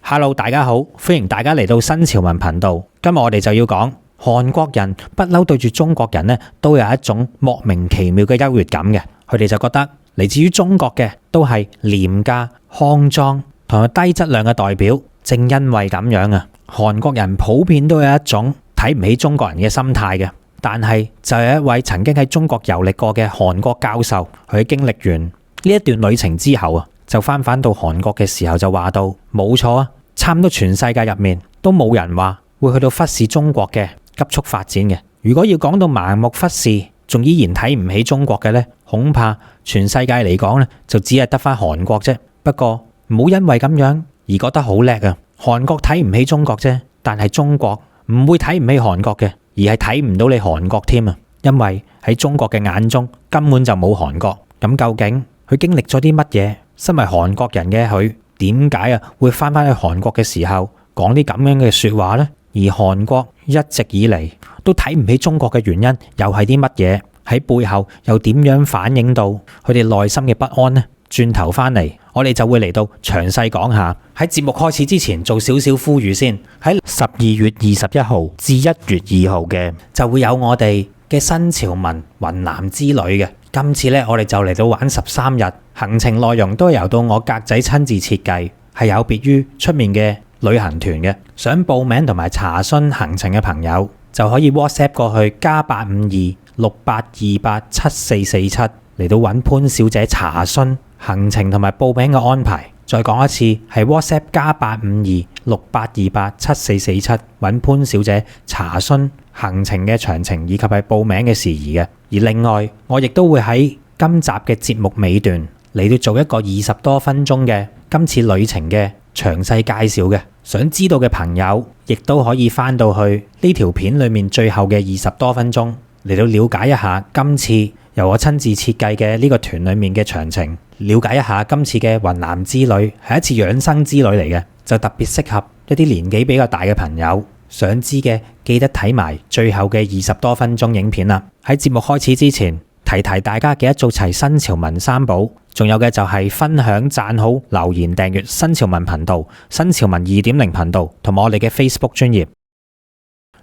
Hello，大家好，歡迎大家嚟到新潮文頻道。今日我哋就要講韓國人不嬲對住中國人呢，都有一種莫名其妙嘅優越感嘅。佢哋就覺得嚟自於中國嘅都係廉價、骯髒同埋低質量嘅代表。正因為咁樣啊，韓國人普遍都有一種睇唔起中國人嘅心態嘅。但係就有一位曾經喺中國遊歷過嘅韓國教授，佢經歷完呢一段旅程之後啊，就翻到韓國嘅時候就話到冇錯啊，差唔多全世界入面都冇人話會去到忽視中國嘅急速發展嘅。如果要講到盲目忽視，仲依然睇唔起中國嘅呢，恐怕全世界嚟講呢，就只係得翻韓國啫。不過唔好因為咁樣而覺得好叻啊！韓國睇唔起中國啫，但係中國唔會睇唔起韓國嘅，而係睇唔到你韓國添啊！因為喺中國嘅眼中根本就冇韓國。咁究竟佢經歷咗啲乜嘢？身為韓國人嘅佢點解會翻去韓國嘅時候講啲咁樣嘅說話呢？而韓國一直以嚟都睇唔起中國嘅原因又係啲乜嘢？喺背後又點樣反映到佢哋內心嘅不安呢？轉頭翻嚟，我哋就會嚟到詳細講下。喺節目開始之前，做少少呼籲先。喺12月21號至1月2號嘅就會有我哋嘅新潮文雲南之旅嘅。今次呢，我哋就嚟到玩13日，行程內容都係由到我格仔親自設計，係有別於出面嘅旅行團嘅。想報名同埋查詢行程嘅朋友，就可以 WhatsApp 過去+85268287447嚟到揾潘小姐查詢行程同埋報名嘅安排。再講一次，係 WhatsApp +85268287447揾潘小姐查詢行程嘅詳情以及係報名嘅事宜嘅。而另外，我亦都會喺今集嘅節目尾段嚟到做一個20多分鐘嘅今次旅程嘅詳細介紹嘅。想知道嘅朋友，亦都可以翻到去呢條片裏面最後嘅20多分鐘嚟到了解一下今次由我親自設計嘅呢個團裏面嘅詳情，了解一下今次嘅雲南之旅係一次養生之旅嚟嘅，就特別適合一啲年紀比較大嘅朋友。想知嘅記得睇埋最後嘅20多分鐘影片啦。喺節目開始之前，提大家記得做齊新潮文3寶，仲有嘅就係分享、讚好、留言、訂閱新潮文頻道、新潮文2.0頻道同埋我哋嘅 Facebook 專頁。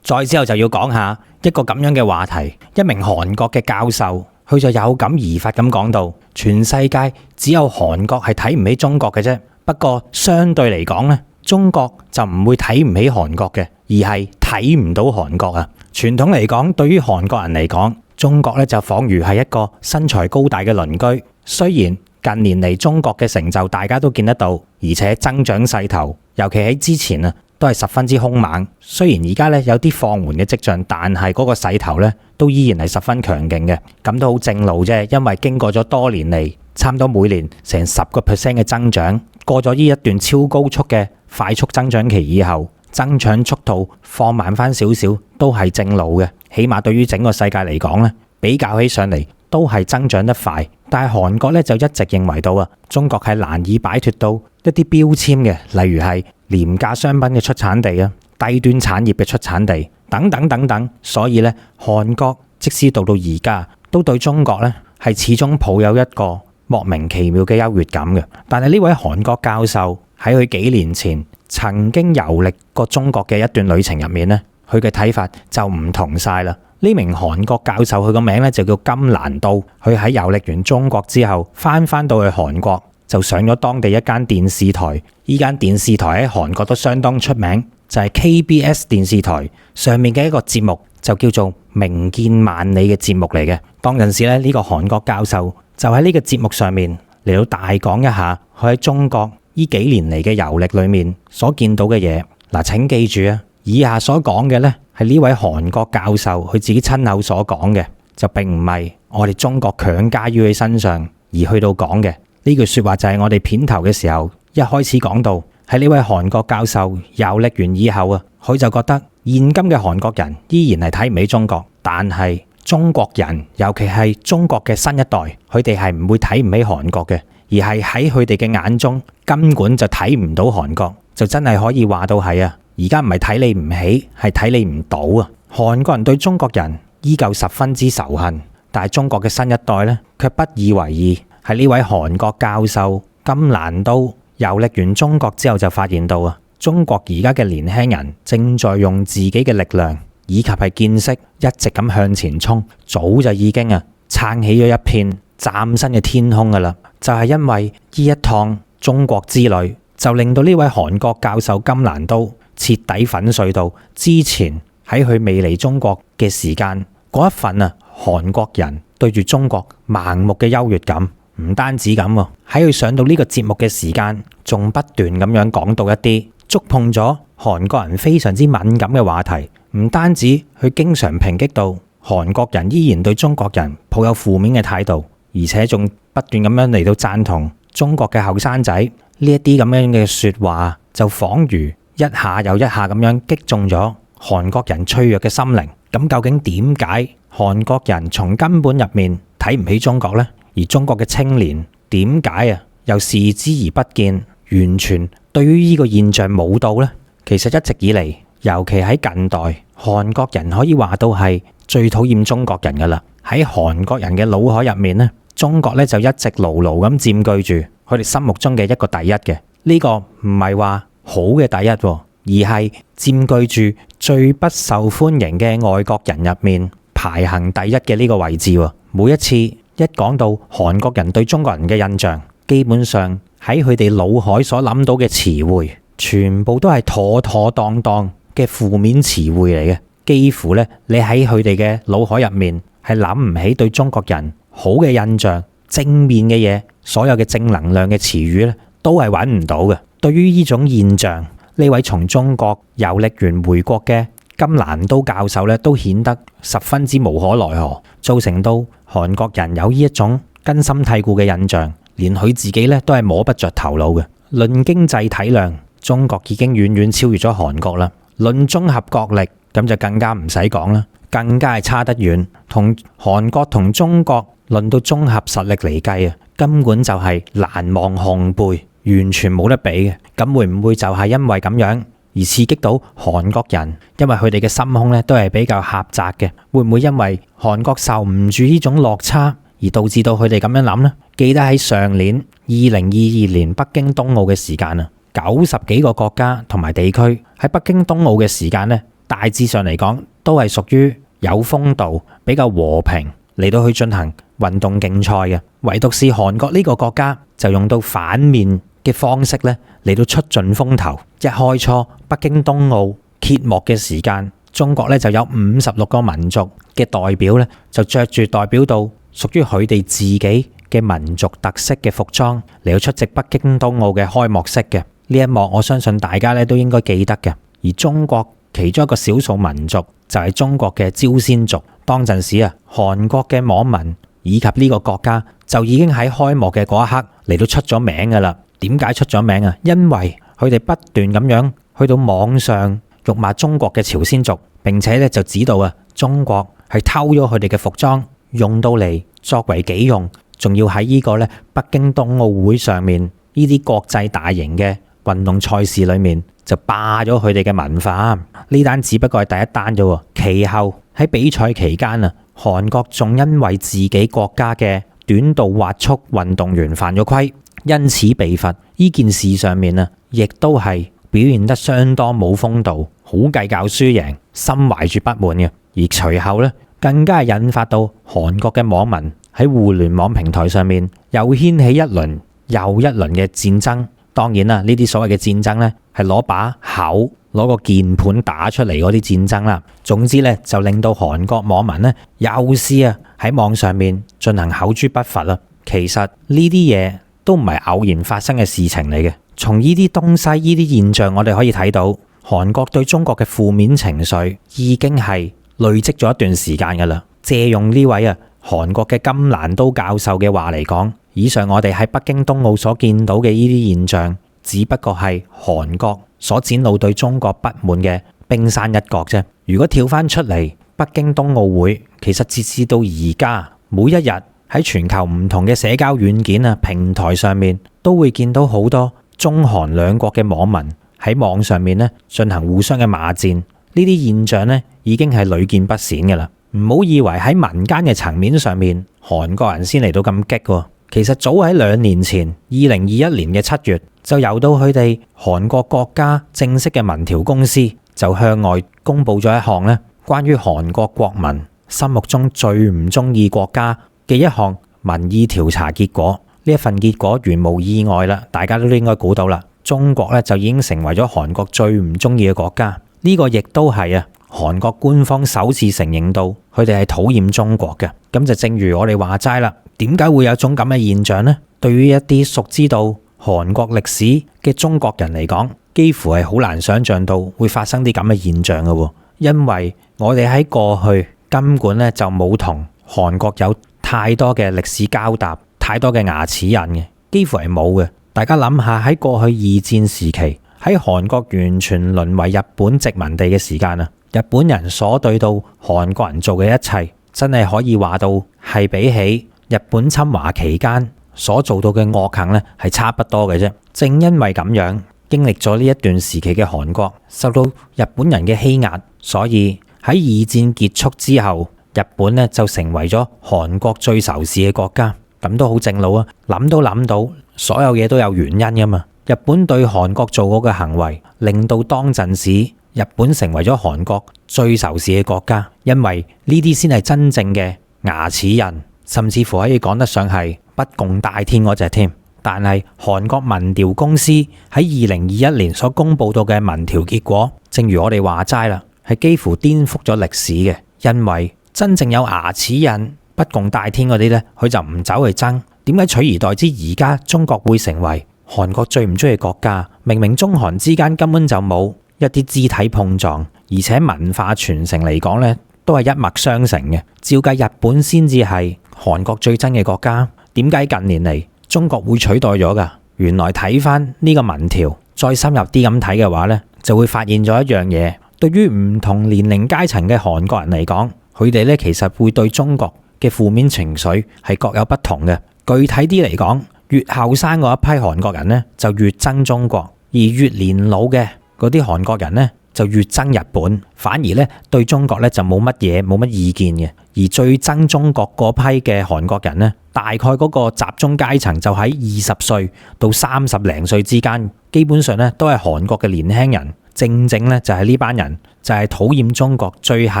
再之後就要講下一個咁樣嘅話題，一名韓國嘅教授，佢就有感而發咁講到，全世界只有韓國係睇唔起中國嘅啫。不過相對嚟講呢，中國就唔會睇唔起韓國嘅，而係睇唔到韓國啊。傳統嚟講，對於韓國人嚟講，中國咧就仿如係一個身材高大嘅鄰居。雖然近年嚟中國嘅成就大家都見得到，而且增長勢頭，尤其喺之前啊，都係十分之兇猛。雖然而家咧有啲放緩嘅跡象，但係嗰個勢頭咧都依然係十分強勁嘅。咁都好正路啫，因為經過咗多年嚟，差唔多每年成10% 嘅增長，過咗呢一段超高速嘅快速增長期以後，增長速度放慢翻少少都係正路嘅。起碼對於整個世界嚟講咧，比較起上嚟都係增長得快。但係韓國咧就一直認為到啊，中國係難以擺脫到一啲標籤嘅，例如係廉價商品嘅出產地啊、低端產業嘅出產地等等等等。所以咧，韓國即使到而家都對中國咧係始終抱有一個莫名其妙嘅優越感嘅。但係呢位韓國教授喺佢幾年前曾經遊歷過中國嘅一段旅程入面咧，佢嘅睇法就唔同晒啦。呢名韓國教授佢個名咧就叫金蘭都，佢喺遊歷完中國之後翻到去韓國，就上咗當地一間電視台。呢間電視台喺韓國都相當出名，就係 KBS 電視台上面嘅一個節目，就叫做明見萬里嘅節目嚟嘅。當陣時咧，呢個韓國教授就喺呢個節目上面嚟到大講一下佢喺中國呢幾年嚟嘅遊歷裏面所見到嘅嘢。嗱，請記住啊，以下所講嘅呢係呢位韓國教授佢自己親口所講嘅，就並唔係我哋中國強加於佢身上而去到講嘅。呢句說話就係我哋片頭嘅時候一開始講到，喺呢位韓國教授遊歷完以後啊，佢就覺得現今嘅韓國人依然係睇唔起中國，但係中國人尤其係中國嘅新一代，佢哋係唔會睇唔起韓國嘅，而係喺佢哋嘅眼中根本就睇唔到韓國，就真係可以話到係啊，而家唔係睇你唔起，係睇你唔到啊！韓國人對中國人依舊十分之仇恨，但係中國嘅新一代呢，卻不以為意。係呢位韓國教授金蘭都遊歷完中國之後就發現到啊，中國而家嘅年輕人正在用自己嘅力量以及係見識，一直咁向前衝，早就已經撐起咗一片嶄新嘅天空噶啦。就係因為呢一趟中國之旅，就令到呢位韓國教授金蘭都徹底粉碎到之前喺佢未嚟中國嘅時間嗰一份韓國人對住中國盲目嘅優越感。唔單止咁喎，喺佢上到呢個節目嘅時間，仲不斷咁樣講到一啲觸碰咗韓國人非常之敏感嘅話題。唔單止佢經常抨擊到韓國人依然對中國人抱有負面嘅態度，而且仲不斷咁樣嚟到贊同中國嘅後生仔。呢一啲咁樣嘅說話，就仿如一下又一下咁樣擊中咗韓國人脆弱嘅心靈。咁究竟點解韓國人從根本入面睇唔起中國呢？而中國嘅青年點解又視之而不見，完全對於呢個現象冇到呢？其實一直以嚟，尤其喺近代，韓國人可以話到係最討厭中國人噶啦。喺韓國人嘅腦海入面呢，中國咧就一直牢牢咁佔據住佢哋心目中嘅一個第一嘅。呢個唔係話好嘅第一，而係佔據住最不受歡迎嘅外國人入面排行第一嘅呢個位置。每一次一講到韓國人對中國人嘅印象，基本上喺佢哋腦海所諗到嘅詞彙，全部都係妥妥當當嘅負面詞彙嚟嘅。幾乎咧，你喺佢哋嘅腦海入面係諗唔起對中國人好嘅印象、正面嘅嘢，所有嘅正能量嘅詞語咧，都係揾唔到嘅。對於呢種現象，呢位從中國遊歷完回國嘅金蘭都教授咧，都顯得十分之無可奈何，造成到韓國人有呢一種根深蒂固嘅印象，連佢自己咧都係摸不着頭腦嘅。論經濟體量，中國已經遠遠超越咗韓國啦。論綜合國力，咁就更加唔使講啦，更加係差得遠。同韓國同中國論到綜合實力嚟計根本就係難望項背，完全冇得比嘅。咁會唔會就係因為咁樣而刺激到韓國人？因為佢哋嘅心胸咧都係比較狹窄嘅，會唔會因為韓國受唔住呢種落差而導致到佢哋咁樣諗呢？記得喺上年2022年北京冬奧嘅時間90幾個國家同埋地區喺北京冬奧嘅時間呢，大致上嚟講都係屬於有風度、比較和平嚟到去進行運動競賽嘅。唯獨是韓國呢個國家就用到反面嘅方式咧嚟到出盡風頭。一開初北京冬奧揭幕嘅時間，中國咧就有56個民族嘅代表咧，就着住代表到屬於佢哋自己嘅民族特色嘅服裝嚟到出席北京冬奧嘅開幕式嘅。呢一幕我相信大家咧都應該記得嘅。而中國其中一個少數民族就係中國嘅朝鮮族。當陣時韓國嘅網民以及呢個國家就已經喺開幕嘅嗰一刻嚟到出咗名噶啦。點解出咗名啊？因為佢哋不斷咁樣去到網上辱罵中國嘅朝鮮族，並且咧就指導中國係偷咗佢哋嘅服裝用到嚟作為己用，仲要喺呢個咧北京冬奧會上面呢啲國際大型嘅運動賽事裏面就霸咗佢哋嘅文化。呢單只不過係第一單啫，其後喺比賽期間韓國仲因為自己國家嘅短道滑速運動員犯咗規，因此被罰。呢件事上面亦都係表現得相當冇風度，好計較輸贏，心懷住不滿嘅。而隨後咧，更加係引發到韓國嘅網民喺互聯網平台上面又掀起一輪又一輪嘅戰爭。當然啦，呢啲所謂嘅戰爭咧，係攞把口攞個鍵盤打出嚟嗰啲戰爭啦。總之咧，就令到韓國網民咧又試喺網上面進行口誅筆伐啦。其實呢啲嘢都唔係偶然發生嘅事情嚟嘅。從呢啲東西、呢啲現象，我哋可以睇到韓國對中國嘅負面情緒已經係累積咗一段時間噶啦。借用呢位韓國嘅金蘭都教授嘅話嚟講，以上我哋喺北京冬奧所見到嘅呢啲現象，只不過係韓國所展露對中國不滿嘅冰山一角啫。如果跳翻出嚟，北京冬奧會其實截至到而家，每一日喺全球唔同嘅社交軟件平台上面，都會見到好多中韓兩國嘅網民喺網上面進行互相嘅罵戰。呢啲現象已經係屢見不鮮噶啦。唔好以為喺民間嘅層面上面，韓國人先嚟到咁激喎。其實早喺2年前，2021年嘅7月就由到佢哋韓國國家正式嘅民調公司就向外公布咗一項咧關於韓國國民心目中最唔中意國家嘅一項民意調查結果。呢一份結果如無意外啦，大家都應該估到啦，中國咧就已經成為咗韓國最唔中意嘅國家。呢個亦都係韓國官方首次承認到佢哋係討厭中國嘅。咁就正如我哋話齋啦，點解會有種咁嘅現象呢？對於一啲熟知道韓國歷史嘅中國人嚟講，幾乎係好難想像到會發生啲咁嘅現象嘅，因為我哋喺過去根本咧就冇同韓國有太多嘅歷史交搭，太多嘅牙齒印嘅，幾乎係冇嘅。大家諗下喺過去二戰時期，喺韓國完全淪為日本殖民地嘅時間啊，日本人所對到韓國人做嘅一切，真係可以話到係比起日本侵華期間所做到嘅惡行咧係差不多嘅啫。正因為咁樣，經歷咗呢一段時期嘅韓國受到日本人嘅欺壓，所以喺二戰結束之後，日本咧就成為咗韓國最仇視嘅國家。咁都好正路啊！諗都諗到，所有嘢都有原因噶嘛。日本對韓國做過嘅行為，令到當陣時日本成為咗韓國最仇視嘅國家，因為呢啲先係真正嘅牙齒印，甚至乎可以講得上係不共戴天嗰隻添。但係韓國民調公司喺2021年所公布到嘅民調結果，正如我哋話齋啦，係幾乎顛覆咗歷史嘅。因為真正有牙齒印、不共戴天嗰啲呢，佢就唔走去爭。點解取而代之而家中國會成為韓國最唔中意嘅國家？明明中韓之間根本就冇一啲肢體碰撞，而且文化傳承嚟講呢，都係一脈相承嘅。照計日本先至係韓國最憎嘅國家，點解近年嚟中國會取代咗㗎？原來睇翻呢個民調，再深入啲咁睇嘅話呢，就會發現咗一樣嘢。對於唔同年齡階層嘅韓國人嚟講，佢哋呢其實會對中國嘅負面情緒係各有不同嘅。具體啲嚟講，越後生嗰一批韓國人呢，就越憎中國，而越年老嘅嗰啲韓國人呢，就越憎日本。反而呢，對中國呢就冇乜意見嘅。而最憎中國嗰批嘅韓國人呢，大概嗰個集中階層就喺20歲到30零歲之間，基本上呢都係韓國嘅年輕人。正正呢就係呢班人就係討厭中國最核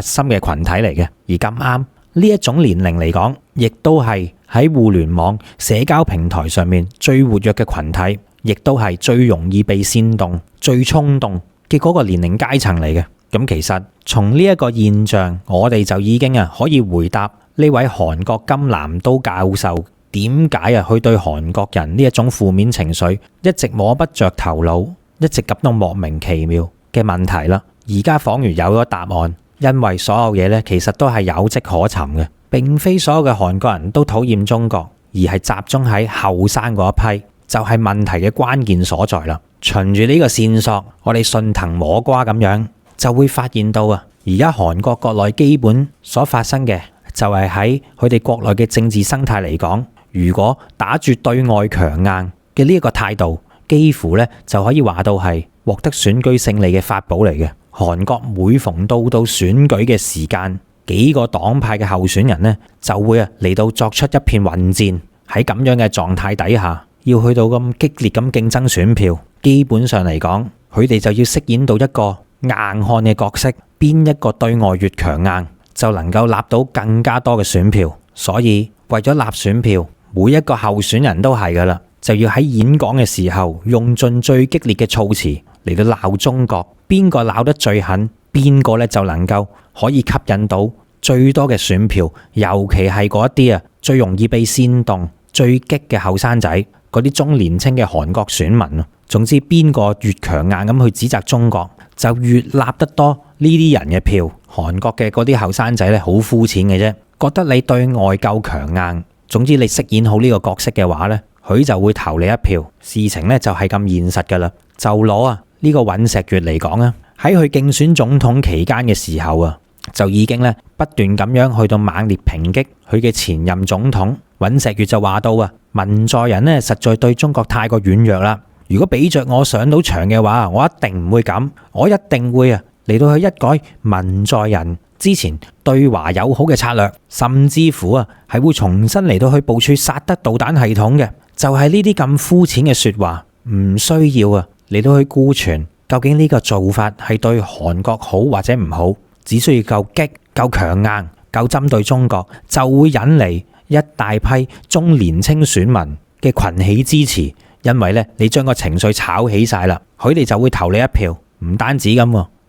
心嘅群體嚟嘅。而咁啱呢一種年齡嚟講，亦都係喺互聯網社交平台上面最活躍嘅群體，亦都係最容易被煽動、最衝動嘅嗰個年齡階層嚟嘅。咁其實從呢一個現象，我哋就已經可以回答呢位韓國金南都教授點解佢對韓國人呢一種負面情緒一直摸不着頭腦，一直感到莫名其妙嘅問題啦。而家仿如有咗答案。因為所有嘢咧，其實都係有跡可尋嘅，並非所有嘅韓國人都討厭中國，而係集中喺後生嗰一批，就係問題嘅關鍵所在啦。循住呢個線索，我哋順藤摸瓜咁樣，就會發現到而家韓國國內基本所發生嘅，就係喺佢哋國內嘅政治生態嚟講，如果打住對外強硬嘅呢一個態度，幾乎咧就可以話到係獲得選舉勝利嘅法寶嚟嘅。韓國每逢到選舉嘅時間，幾個黨派嘅候選人呢就會嚟到作出一片混戰。喺咁樣嘅狀態底下，要去到咁激烈咁競爭選票，基本上嚟講，佢哋就要飾演到一個硬漢嘅角色。邊一個對外越強硬，就能夠納到更加多嘅選票。所以為咗納選票，每一個候選人都係噶啦，就要喺演講嘅時候用盡最激烈嘅措辭嚟到鬧中國。邊個鬧得最狠，邊個咧就能夠可以吸引到最多嘅選票，尤其係嗰一啲最容易被煽動、最激嘅後生仔，嗰啲中年青嘅韓國選民。總之邊個越強硬咁去指責中國，就越納得多呢啲人嘅票。韓國嘅嗰啲後生仔咧好膚淺嘅啫，覺得你對外夠強硬，總之你飾演好呢個角色嘅話咧，佢就會投你一票。事情咧就係咁現實噶啦。就攞呢個尹錫悅嚟講啊，喺佢競選總統期間嘅時候就已經不斷咁樣去到猛烈抨擊佢嘅前任總統。尹錫悅就話到文在寅實在對中國太過軟弱啦。如果俾着我上到場嘅話，我一定唔會咁，我一定會嚟到去一改文在寅之前對華友好嘅策略，甚至乎係會重新嚟到去部署薩德導彈系統嘅。就係呢啲咁膚淺嘅說話，唔需要啊嚟到去估存究竟呢個做法係對韓國好或者唔好，只需要夠激、夠強硬、夠針對中國，就會引嚟一大批中年青選民嘅群起支持。因為咧，你將個情緒炒起晒啦，佢哋就會投你一票。唔單止咁，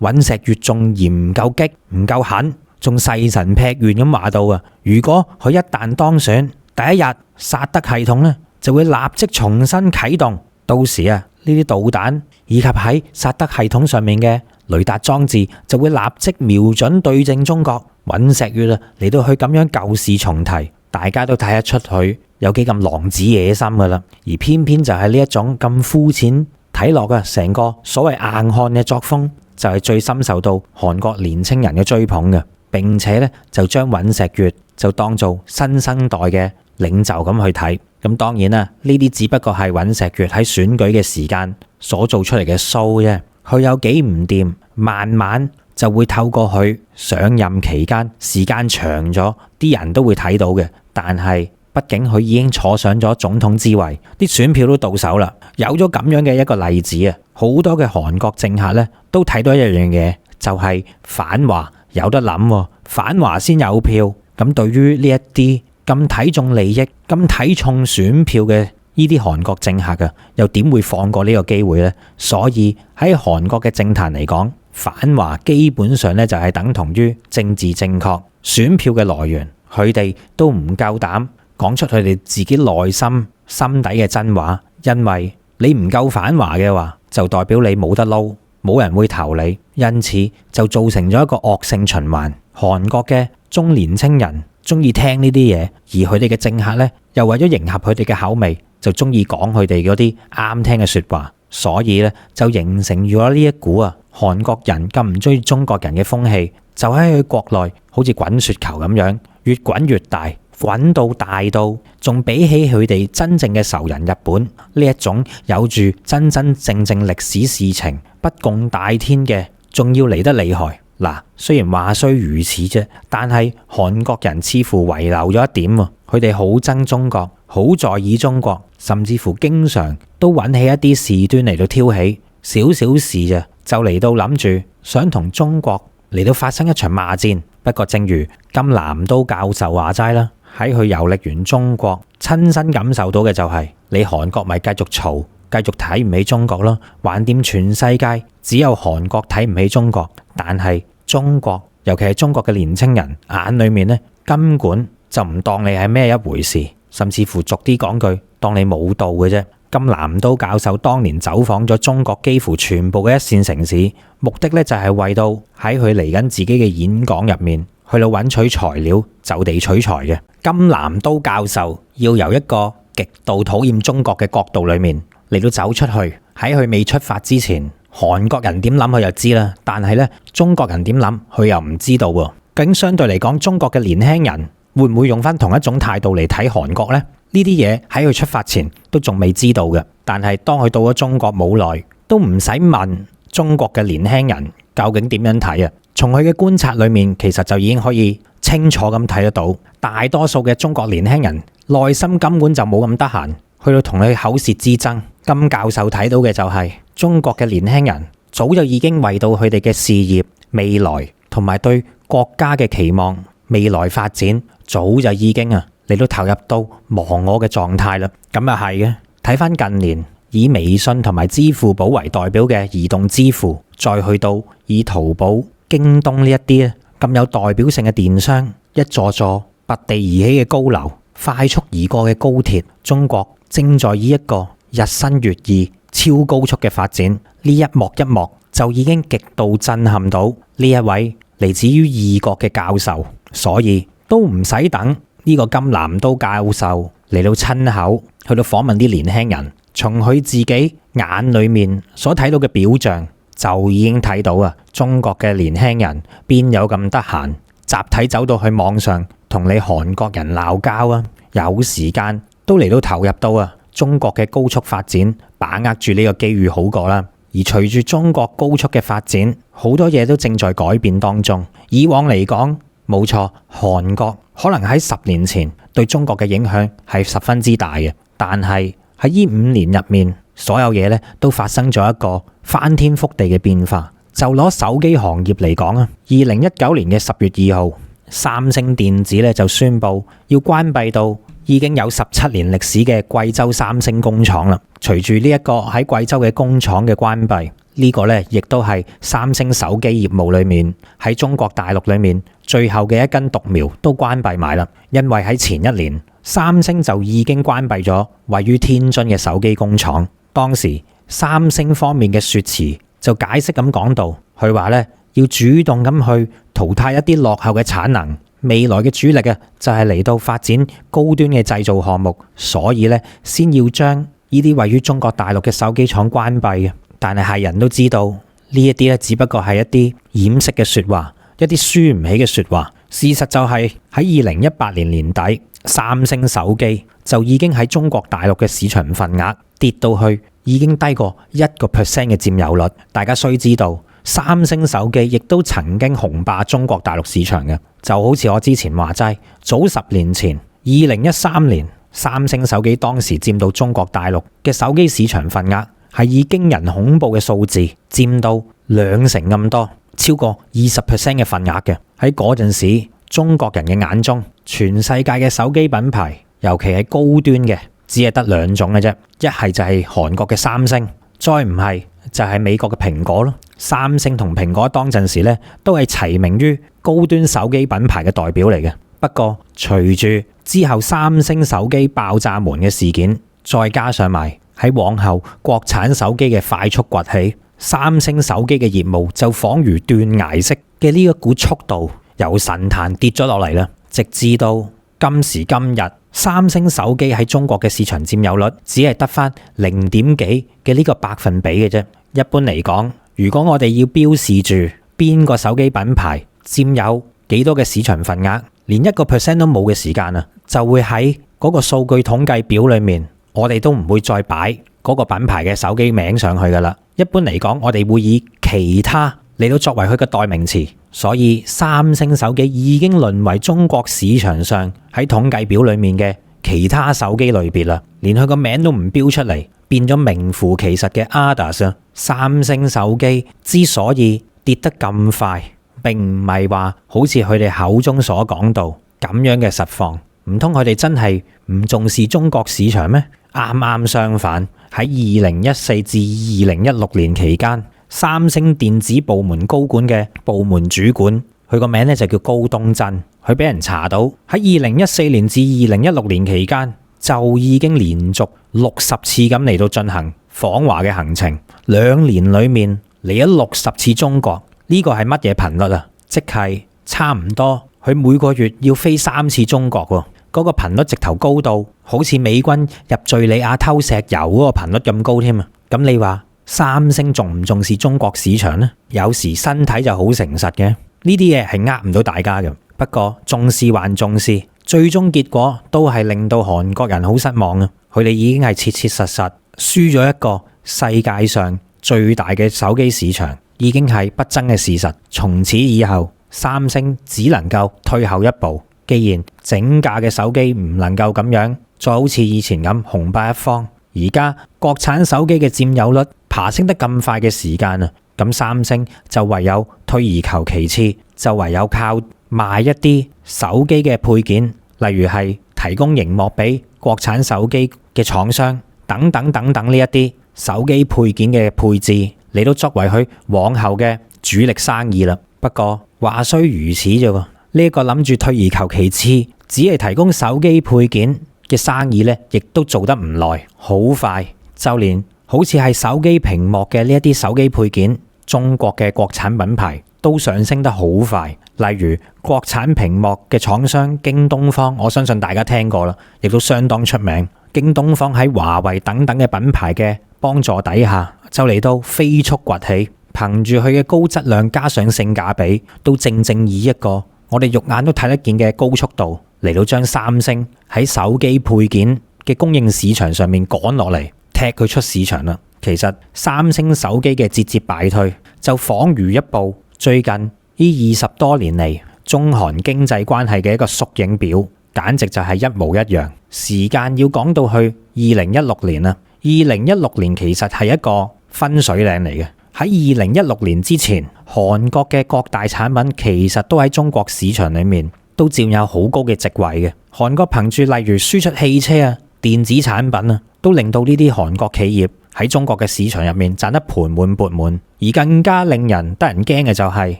尹錫悅仲嫌唔夠激、唔夠狠，仲誓神劈願咁話到啊！如果佢一旦當選，第一日薩德系統咧就會立即重新啟動，到時啊呢啲導彈以及喺薩德系統上面嘅雷達裝置就會立即瞄準對正中國。尹錫悅啊嚟到去咁樣舊事重提，大家都睇得出佢有幾咁狼子野心噶啦。而偏偏就係呢一種咁膚淺睇落嘅成個所謂硬漢嘅作風，就係最深受到韓國年青人嘅追捧嘅，並且咧就將尹錫悅就當做新生代嘅領袖咁去睇。咁當然啦，呢啲只不過係尹錫悅喺選舉嘅時間所做出嚟嘅 show 啫。佢有幾唔掂，慢慢就會透過佢上任期間時間長咗，啲人都會睇到嘅。但係畢竟佢已經坐上咗總統之位，啲選票都到手啦。有咗咁樣嘅一個例子啊，好多嘅韓國政客咧都睇到一樣嘢，就係反華有得諗，反華先有票。咁對於呢一啲咁睇重利益、咁睇重選票嘅呢啲韓國政客啊，又點會放過呢個機會呢？所以喺韓國嘅政壇嚟講，反華基本上咧就係等同於政治正確，選票嘅來源佢哋都唔夠膽講出佢哋自己內心心底嘅真話，因為你唔夠反華嘅話，就代表你冇得撈，冇人會投你，因此就造成咗一個惡性循環。韓國嘅中年青人中意聽呢啲嘢，而佢哋嘅政客咧又為咗迎合佢哋嘅口味，就中意講佢哋嗰啲啱聽嘅說話，所以咧就形成咗呢一股啊韓國人咁唔中意中國人嘅風氣，就喺佢國內好似滾雪球咁樣越滾越大，滾到大到仲比起佢哋真正嘅仇人日本呢一種有住真真正正歷史事情不共戴天嘅，仲要嚟得厲害。嗱，雖然話雖如此啫，但係韓國人似乎遺留咗一點，佢哋好憎中國，好在意中國，甚至乎經常都揾起一啲事端嚟到挑起，少少事啫就嚟到諗住想同中國嚟到發生一場罵戰。不過正如金南都教授話齋啦，喺佢遊歷完中國，親身感受到嘅就係你韓國咪繼續嘈，繼續睇唔起中國咯，橫掂全世界只有韓國睇唔起中國，但係中國尤其係中國嘅年青人眼裏面咧，根本就唔當你係咩一回事，甚至乎俗啲講句，當你冇到嘅啫。金南都教授當年走訪咗中國幾乎全部嘅一線城市，目的咧就係為到喺佢嚟緊自己嘅演講入面去到揾取材料，就地取材嘅。金南都教授要由一個極度討厭中國嘅角度裏面嚟到走出去，喺佢未出發之前，韓國人點諗佢就知啦，但係咧中國人點諗佢又唔知道喎。究竟相對嚟講，中國嘅年輕人會唔會用翻同一種態度嚟睇韓國呢？呢啲嘢喺佢出發前都仲未知道嘅，但係當佢到咗中國冇耐，都唔使問中國嘅年輕人究竟點樣睇啊。從佢嘅觀察裏面，其實就已經可以清楚咁睇得到，大多數嘅中國年輕人內心根本就冇咁得閒去到同佢口舌之爭。金教授睇到嘅就係中國嘅年輕人早就已經為到佢哋嘅事業未來同埋對國家嘅期望未來發展，早就已經嚟到投入到忘我嘅狀態啦。咁又係嘅，睇翻近年以微信同埋支付寶為代表嘅移動支付，再去到以淘寶、京東呢一啲咁有代表性嘅電商，一座座拔地而起嘅高樓，快速而過嘅高鐵，中國正在以一個日新月異、超高速嘅發展，呢一幕一幕就已經極度震撼到呢一位嚟自於異國嘅教授，所以都唔使等呢個金南都教授嚟到親口去到訪問啲年輕人，從佢自己眼裏面所睇到嘅表象，就已經睇到中國嘅年輕人邊有咁得閒集體走到去網上同你韓國人鬧交啊？有時間都嚟到投入到中國嘅高速發展，把握住呢個機遇好過啦。而隨住中國高速嘅發展，好多嘢都正在改變當中。以往嚟講，冇錯，韓國可能喺10年前對中國嘅影響係十分之大嘅，但係喺呢5年入面，所有嘢咧都發生咗一個翻天覆地嘅變化。就攞手機行業嚟講啊，2019年嘅10月2號，三星電子咧就宣布要關閉到已經有17年歷史嘅貴州三星工廠啦。隨住呢一個喺貴州嘅工廠嘅關閉，呢個咧亦都係三星手機業務裏面喺中國大陸裏面最後嘅一根獨苗都關閉埋啦。因為喺前一年，三星就已經關閉咗位於天津嘅手機工廠。當時三星方面嘅說辭就解釋咁講到，佢話咧要主動咁去淘汰一啲落後嘅產能，未來嘅主力啊就係嚟到發展高端嘅製造項目，所以咧先要將呢啲位於中國大陸嘅手機廠關閉嘅。但係人都知道呢一啲咧只不過係一啲掩飾嘅說話，一啲輸唔起嘅說話。事實就係喺2018年年底，三星手機就已經喺中國大陸嘅市場份額跌到去已經低過1% 嘅佔有率。大家須知道，三星手機亦都曾經雄霸中國大陸市場嘅，就好似我之前話齋，早10年前2013年，三星手機當時佔到中國大陸嘅手機市場份額係以驚人恐怖嘅數字佔到2成咁多，超過20% 嘅份額嘅。喺嗰陣時，中國人嘅眼中，全世界嘅手機品牌，尤其係高端嘅，只係得2種嘅啫，一係就係韓國嘅三星，再唔係就係美國嘅蘋果咯。三星同蘋果當陣時咧，都係齊名於高端手機品牌嘅代表嚟嘅。不過隨住之後三星手機爆炸門嘅事件，再加上埋喺往後國產手機嘅快速崛起，三星手機嘅業務就仿如斷崖式嘅呢一股速度由神壇跌咗落嚟啦。直至到今時今日，三星手機喺中國嘅市場佔有率只係得返0點幾嘅呢個百分比嘅啫。一般嚟講，如果我哋要標示住邊個手機品牌佔有幾多嘅市場份額，連1% 都冇嘅時間啊，就會喺嗰個數據統計表裏面，我哋都唔會再擺嗰個品牌嘅手機名上去噶啦。一般嚟講，我哋會以其他嚟到作為佢嘅代名詞，所以三星手機已經淪為中國市場上喺統計表裏面嘅其他手機類別啦，連佢個名都唔標出嚟，變咗名副其實嘅 others。三星手機之所以跌得咁快，並唔係話好似佢哋口中所講到咁樣嘅實況，唔通佢哋真係唔重視中國市場咩？啱啱相反，喺2014至2016年期間，三星電子部門高管嘅部門主管，佢個名咧就叫高東真，佢俾人查到喺2014年至2016年期間就已經連續60次咁嚟到進行訪華嘅行程，2年裏面嚟咗60次中國。呢個係乜嘢頻率啊？即係差唔多佢每個月要飛3次中國喎。嗰個頻率直頭高到好似美軍入敘利亞偷石油嗰個頻率咁高添啊！咁你話三星重唔重視中國市場呢？有時身體就好誠實嘅，呢啲嘢係呃唔到大家嘅。不過重視還重視，最終結果都係令到韓國人好失望啊！佢哋已經係切切實實輸咗一個世界上最大嘅手機市場，已經係不爭嘅事實。從此以後，三星只能夠退後一步。既然整架嘅手機唔能夠咁樣再好似以前咁雄霸一方，而家國產手機嘅佔有率爬升得咁快嘅時間啊，咁三星就唯有退而求其次，就唯有靠賣一啲手機嘅配件，例如係提供熒幕俾國產手機嘅廠商等等等等呢一啲手機配件嘅配置嚟到作為佢往後嘅主力生意啦。不過話雖如此啫喎。呢一個諗住退而求其次，只係提供手機配件嘅生意呢，亦都做得唔耐，好快就連好似係手機屏幕嘅呢一啲手機配件，中國嘅國產品牌都上升得好快。例如國產屏幕嘅廠商京東方，我相信大家聽過啦，亦都相當出名。京東方喺華為等等嘅品牌嘅幫助底下，就嚟到飛速崛起，憑住佢嘅高質量加上性價比，都正正以一個我哋肉眼都睇得見嘅高速度嚟到將三星喺手機配件嘅供應市場上面趕落嚟，踢佢出市場啦。其實三星手機嘅節節敗退，就仿如一部最近呢20多年嚟中韓經濟關係嘅一個縮影表，簡直就係一模一樣。時間要講到去2016年啦2016年其實係一個分水嶺嚟嘅。喺2016年之前，韓國嘅各大產品其實都喺中國市場裏面都佔有好高嘅席位嘅。韓國憑住例如輸出汽車啊、電子產品啊，都令到呢啲韓國企業喺中國嘅市場入面賺得盆滿缽滿。而更加令人得人驚嘅就係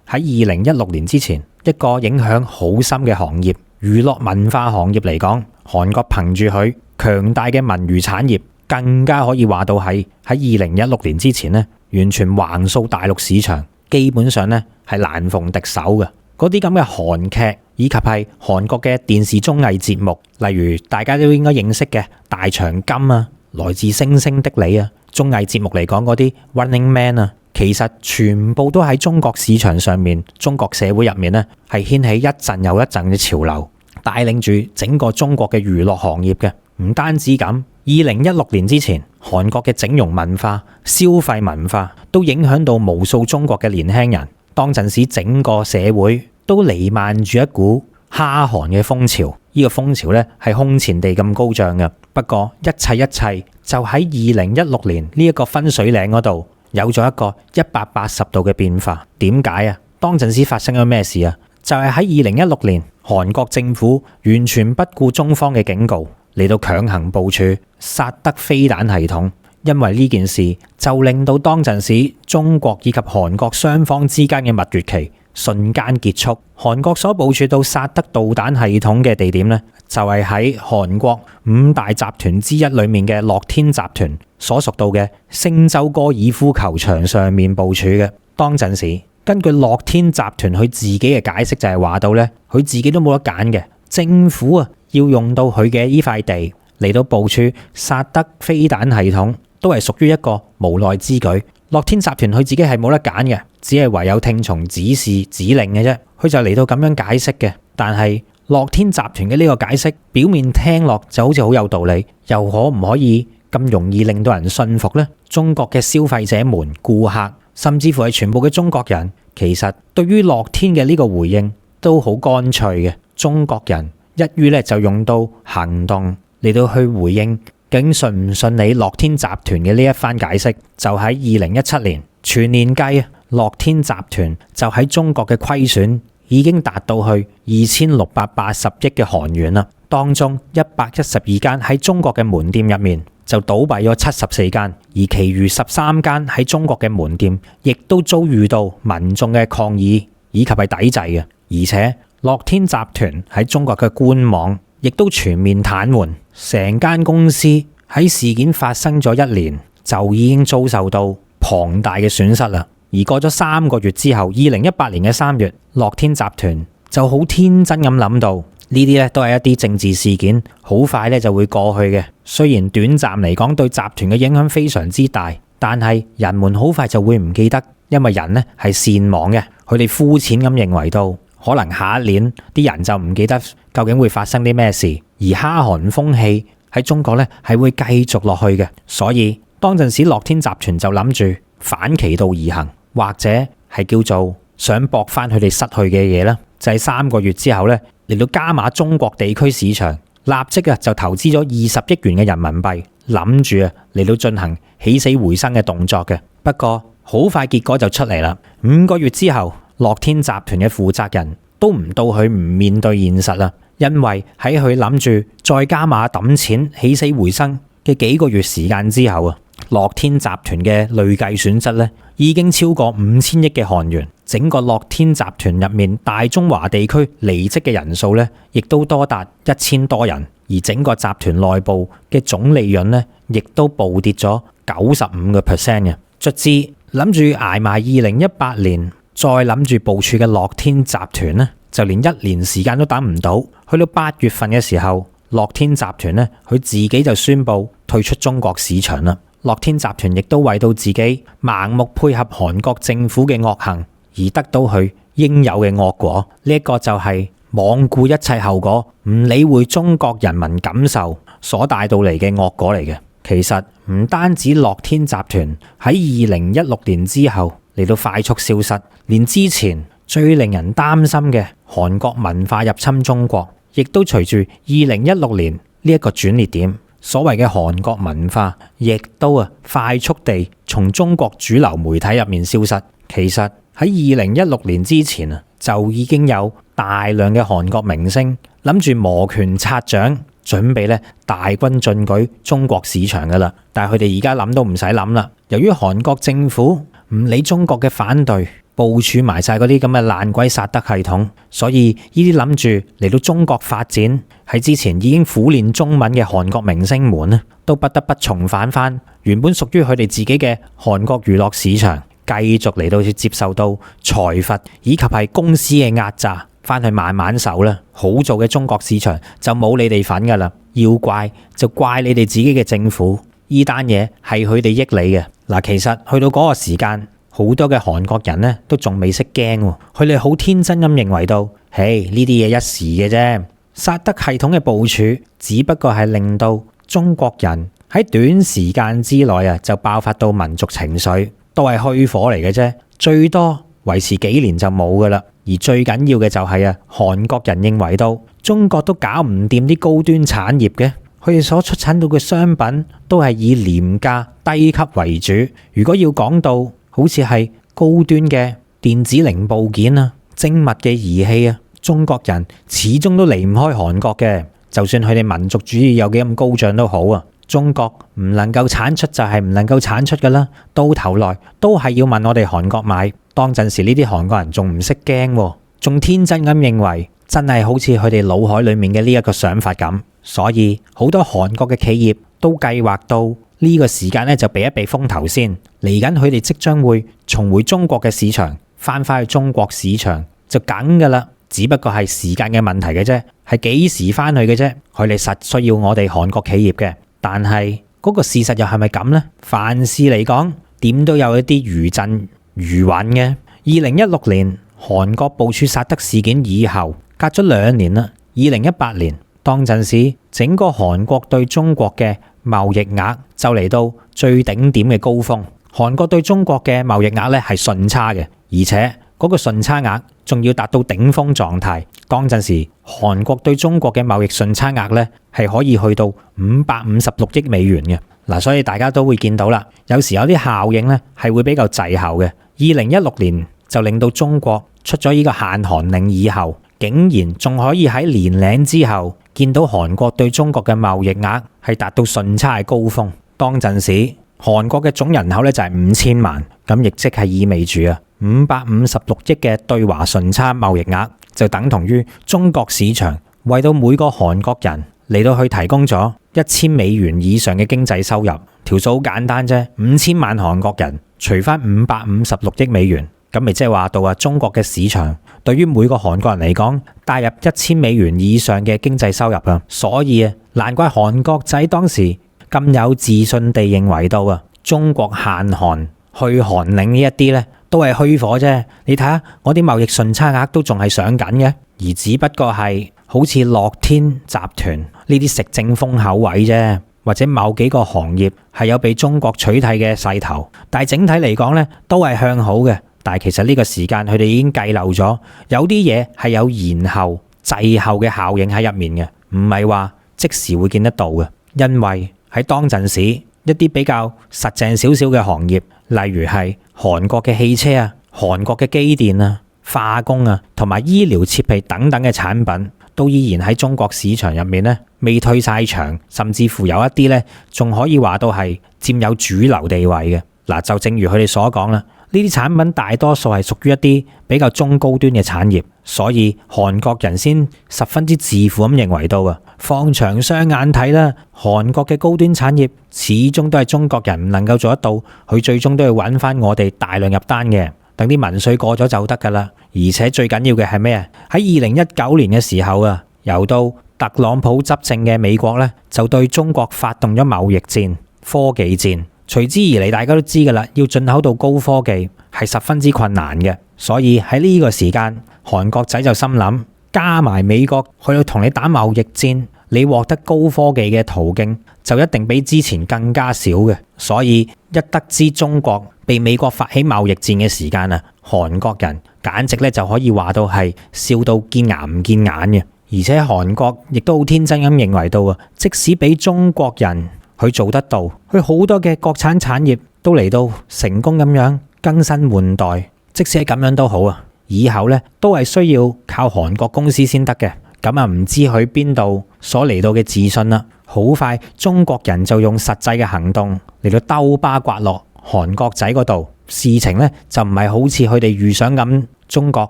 喺2016年之前，一個影響好深嘅行業——娛樂文化行業嚟講，韓國憑住佢強大嘅文娛產業，更加可以話到係喺2016年之前呢，完全橫掃大陸市場，基本上呢係難逢敵手嘅。嗰啲咁嘅韓劇以及係韓國嘅電視綜藝節目，例如大家都應該認識嘅《大長今》啊、《來自星星的你》啊，綜藝節目嚟講嗰啲《Running Man》啊，其實全部都喺中國市場上面、中國社會入面呢係掀起一陣又一陣嘅潮流，帶領住整個中國嘅娛樂行業嘅。唔單止咁，2016年之前，韓國嘅整容文化、消費文化都影響到無數中國嘅年輕人。當陣時整個社會都瀰漫住一股哈韓嘅風潮，呢個風潮咧係空前地咁高漲嘅。不過一切就喺2016年呢一個分水嶺嗰度有咗一個180度嘅變化。點解啊？當陣時發生咗咩事啊？就係喺2016年，韓國政府完全不顧中方嘅警告，嚟到強行部署薩德飛彈系統。因為呢件事就令到當陣時中國以及韓國雙方之間嘅蜜月期瞬間結束。韓國所部署到薩德導彈系統嘅地點呢，就係喺韓國5大集團之一裏面嘅樂天集團所屬到嘅星洲高爾夫球場上面部署嘅。當陣時根據樂天集團佢自己嘅解釋就係話到呢，佢自己都冇得揀嘅，政府啊要用到佢嘅呢塊地嚟到部署薩德飛彈系統，都係屬於一個無奈之舉。樂天集團佢自己係冇得揀嘅，只係唯有聽從指示指令嘅啫。佢就嚟到咁樣解釋嘅。但係樂天集團嘅呢個解釋表面聽落就好似好有道理，又可唔可以咁容易令到人信服呢？中國嘅消費者們、顧客，甚至乎係全部嘅中國人，其實對於樂天嘅呢個回應都好乾脆嘅。中國人一於咧就用到行動嚟到去回應。究竟信唔信你樂天集團嘅呢一番解釋？就喺2017年全年計，樂天集團就喺中國嘅虧損已經達到去2680億嘅韓元啦。當中112間喺中國嘅門店入面就倒閉咗74間，而其餘13間喺中國嘅門店亦都遭遇到民眾嘅抗議以及係抵制嘅。而且樂天集團喺中國嘅官網亦都全面癱瘓，成間公司喺事件發生咗1年就已經遭受到龐大嘅損失啦。而過咗3個月之後，2018年嘅3月，樂天集團就好天真咁諗到呢啲咧都係一啲政治事件，好快咧就會過去嘅。雖然短暫嚟講對集團嘅影響非常之大，但係人們好快就會唔記得，因為人咧係善忘嘅，佢哋膚淺咁認為到可能下一年啲人就唔記得究竟會發生啲咩事，而哈韓風氣喺中國咧係會繼續落去嘅。所以當陣時樂天集團就諗住反其道而行，或者係叫做想搏翻佢哋失去嘅嘢啦。就係3個月之後咧嚟到加碼中國地區市場，立即就投資咗20億元嘅人民幣，諗住嚟到進行起死回生嘅動作嘅。不過好快結果就出嚟啦。5個月之後，樂天集團嘅負責人都唔到佢唔面對現實啦，因為喺佢諗住再加碼抌錢起死回生嘅幾個月時間之後啊，樂天集團嘅累計損失咧已經超過5000億嘅韓元。整個樂天集團入面大中華地區離職嘅人數咧，亦都多達1000多人，而整個集團內部嘅總利潤咧，亦都暴跌咗95%嘅。卒之諗住捱埋2018年，再諗住部署嘅樂天集團咧，就連1年時間都等唔到。去到8月份嘅時候，樂天集團咧，佢自己就宣布退出中國市場啦。樂天集團亦都為到自己盲目配合韓國政府嘅惡行而得到佢應有嘅惡果。呢一個就係罔顧一切後果，唔理會中國人民感受所帶到嚟嘅惡果嚟嘅。其實唔單止樂天集團喺2016年之後嚟到快速消失，連之前最令人擔心嘅韓國文化入侵中國，亦都隨住2016年呢一個轉捩點所謂嘅韓國文化，亦都快速地從中國主流媒體入面消失。其實喺2016年之前就已經有大量嘅韓國明星諗住摩拳擦掌，準備大軍進軍中國市場噶啦。但係佢哋而家諗都唔使諗啦。由於韓國政府唔理中國嘅反對，部署埋晒嗰啲咁嘅爛鬼薩德系統，所以呢啲諗住嚟到中國發展，喺之前已經苦練中文嘅韓國明星們都不得不重返翻原本屬於佢哋自己嘅韓國娛樂市場，繼續嚟到去接受到財閥以及係公司嘅壓榨，翻去慢慢受啦。好做嘅中國市場就冇你哋份噶啦，要怪就怪你哋自己嘅政府，呢單嘢係佢哋益你嘅。嗱，其實去到嗰個時間，好多嘅韓國人都仲未識驚，佢哋好天真咁認為到，嘿，呢啲嘢一時嘅啫。薩德系統嘅部署只不過係令到中國人喺短時間之內就爆發到民族情緒，都係虛火嚟嘅啫，最多維持幾年就冇噶啦。而最緊要嘅就係韓國人認為到中國都搞唔掂啲高端產業嘅，佢哋所出產到嘅商品都係以廉價低級為主。如果要講到好似係高端嘅電子零部件精密嘅儀器中國人始終都離唔開韓國嘅。就算佢哋民族主義有幾咁高漲都好中國唔能夠產出就係唔能夠產出噶啦，到頭來都係要問我哋韓國買。當陣時呢啲韓國人仲唔識驚，仲天真咁認為真係好似佢哋腦海裏面嘅呢一個想法咁。所以好多韓國嘅企業都計劃到呢個時間就避一避風頭先，嚟緊佢哋即將會重回中國嘅市場，翻返去中國市場就梗噶啦，只不過係時間嘅問題嘅啫，係幾時翻去嘅啫。佢哋實需要我哋韓國企業嘅，但係嗰個事實又係咪咁呢？凡事嚟講，點都有一啲餘震餘韻嘅。2016年韓國部署薩德事件以後，隔咗2年啦，2018年當陣時，整個韓國對中國嘅貿易額就嚟到最頂點嘅高峰。韓國對中國嘅貿易額係順差嘅，而且嗰個順差額仲要達到頂峰狀態。當陣時，韓國對中國嘅貿易順差額係可以去到556億美元嘅。嗱，所以大家都會見到啦，有時有啲效應係會比較滯後嘅。2016年就令到中國出咗呢個限韓令以後，竟然仲可以喺年零之後見到韓國對中國嘅貿易額係達到順差嘅高峰。當陣時韓國嘅總人口就係5000萬，咁亦即係意味住556億嘅對華順差貿易額就等同於中國市場為到每個韓國人嚟到去提供咗1000美元以上嘅經濟收入。條數好簡單啫，5000萬韓國人除翻556億美元，咁咪即係話到中國嘅市場對於每個韓國人嚟講帶入1000美元以上嘅經濟收入啊。所以難怪韓國仔當時咁有自信地認為到中國限韓去韓令呢一啲都係虛火啫。你睇下我啲貿易順差額都仲係上緊嘅，而只不過係好似樂天集團呢啲食正風口位啫，或者某幾個行業係有被中國取締嘅勢頭，但係整體嚟講都係向好嘅。但係其實呢個時間佢哋已經計漏咗，有啲嘢係有延後滯後嘅效應喺入面嘅，唔係話即時會見得到嘅。因為喺當陣時一啲比較實淨少少嘅行業，例如係韓國嘅汽車韓國嘅機電化工同埋醫療設備等等嘅產品，都依然喺中國市場入面未退晒場，甚至乎有一啲仲可以話到係佔有主流地位嘅。嗱，就正如佢哋所講啦，呢啲產品大多數係屬於一啲比較中高端嘅產業，所以韓國人先十分之自負咁認為到放長雙眼睇啦，韓國嘅高端產業始終都係中國人唔能夠做得到，佢最終都要揾翻我哋大量入單嘅，等啲民稅過咗就得噶啦。而且最緊要嘅係咩？喺2019年嘅時候由到特朗普執政嘅美國就對中國發動咗貿易戰、科技戰。隨之而嚟，大家都知噶啦，要進口到高科技係十分之困難嘅。所以喺呢個時間，韓國仔就心諗，加埋美國去到同你打貿易戰，你獲得高科技嘅途徑就一定比之前更加少嘅。所以一得知中國被美國發起貿易戰嘅時間韓國人簡直就可以話到係笑到見牙唔見眼嘅。而且韓國亦都好天真咁認為到啊，即使俾中國人去做得到，佢好多嘅國產產業都嚟到成功咁樣更新換代，即使係咁樣都好啊，以後咧都係需要靠韓國公司先得嘅。咁啊，唔知佢邊度所嚟到嘅自信啦。好快，中國人就用實際嘅行動嚟到兜巴刮落韓國仔嗰度。事情咧就唔係好似佢哋預想咁，中國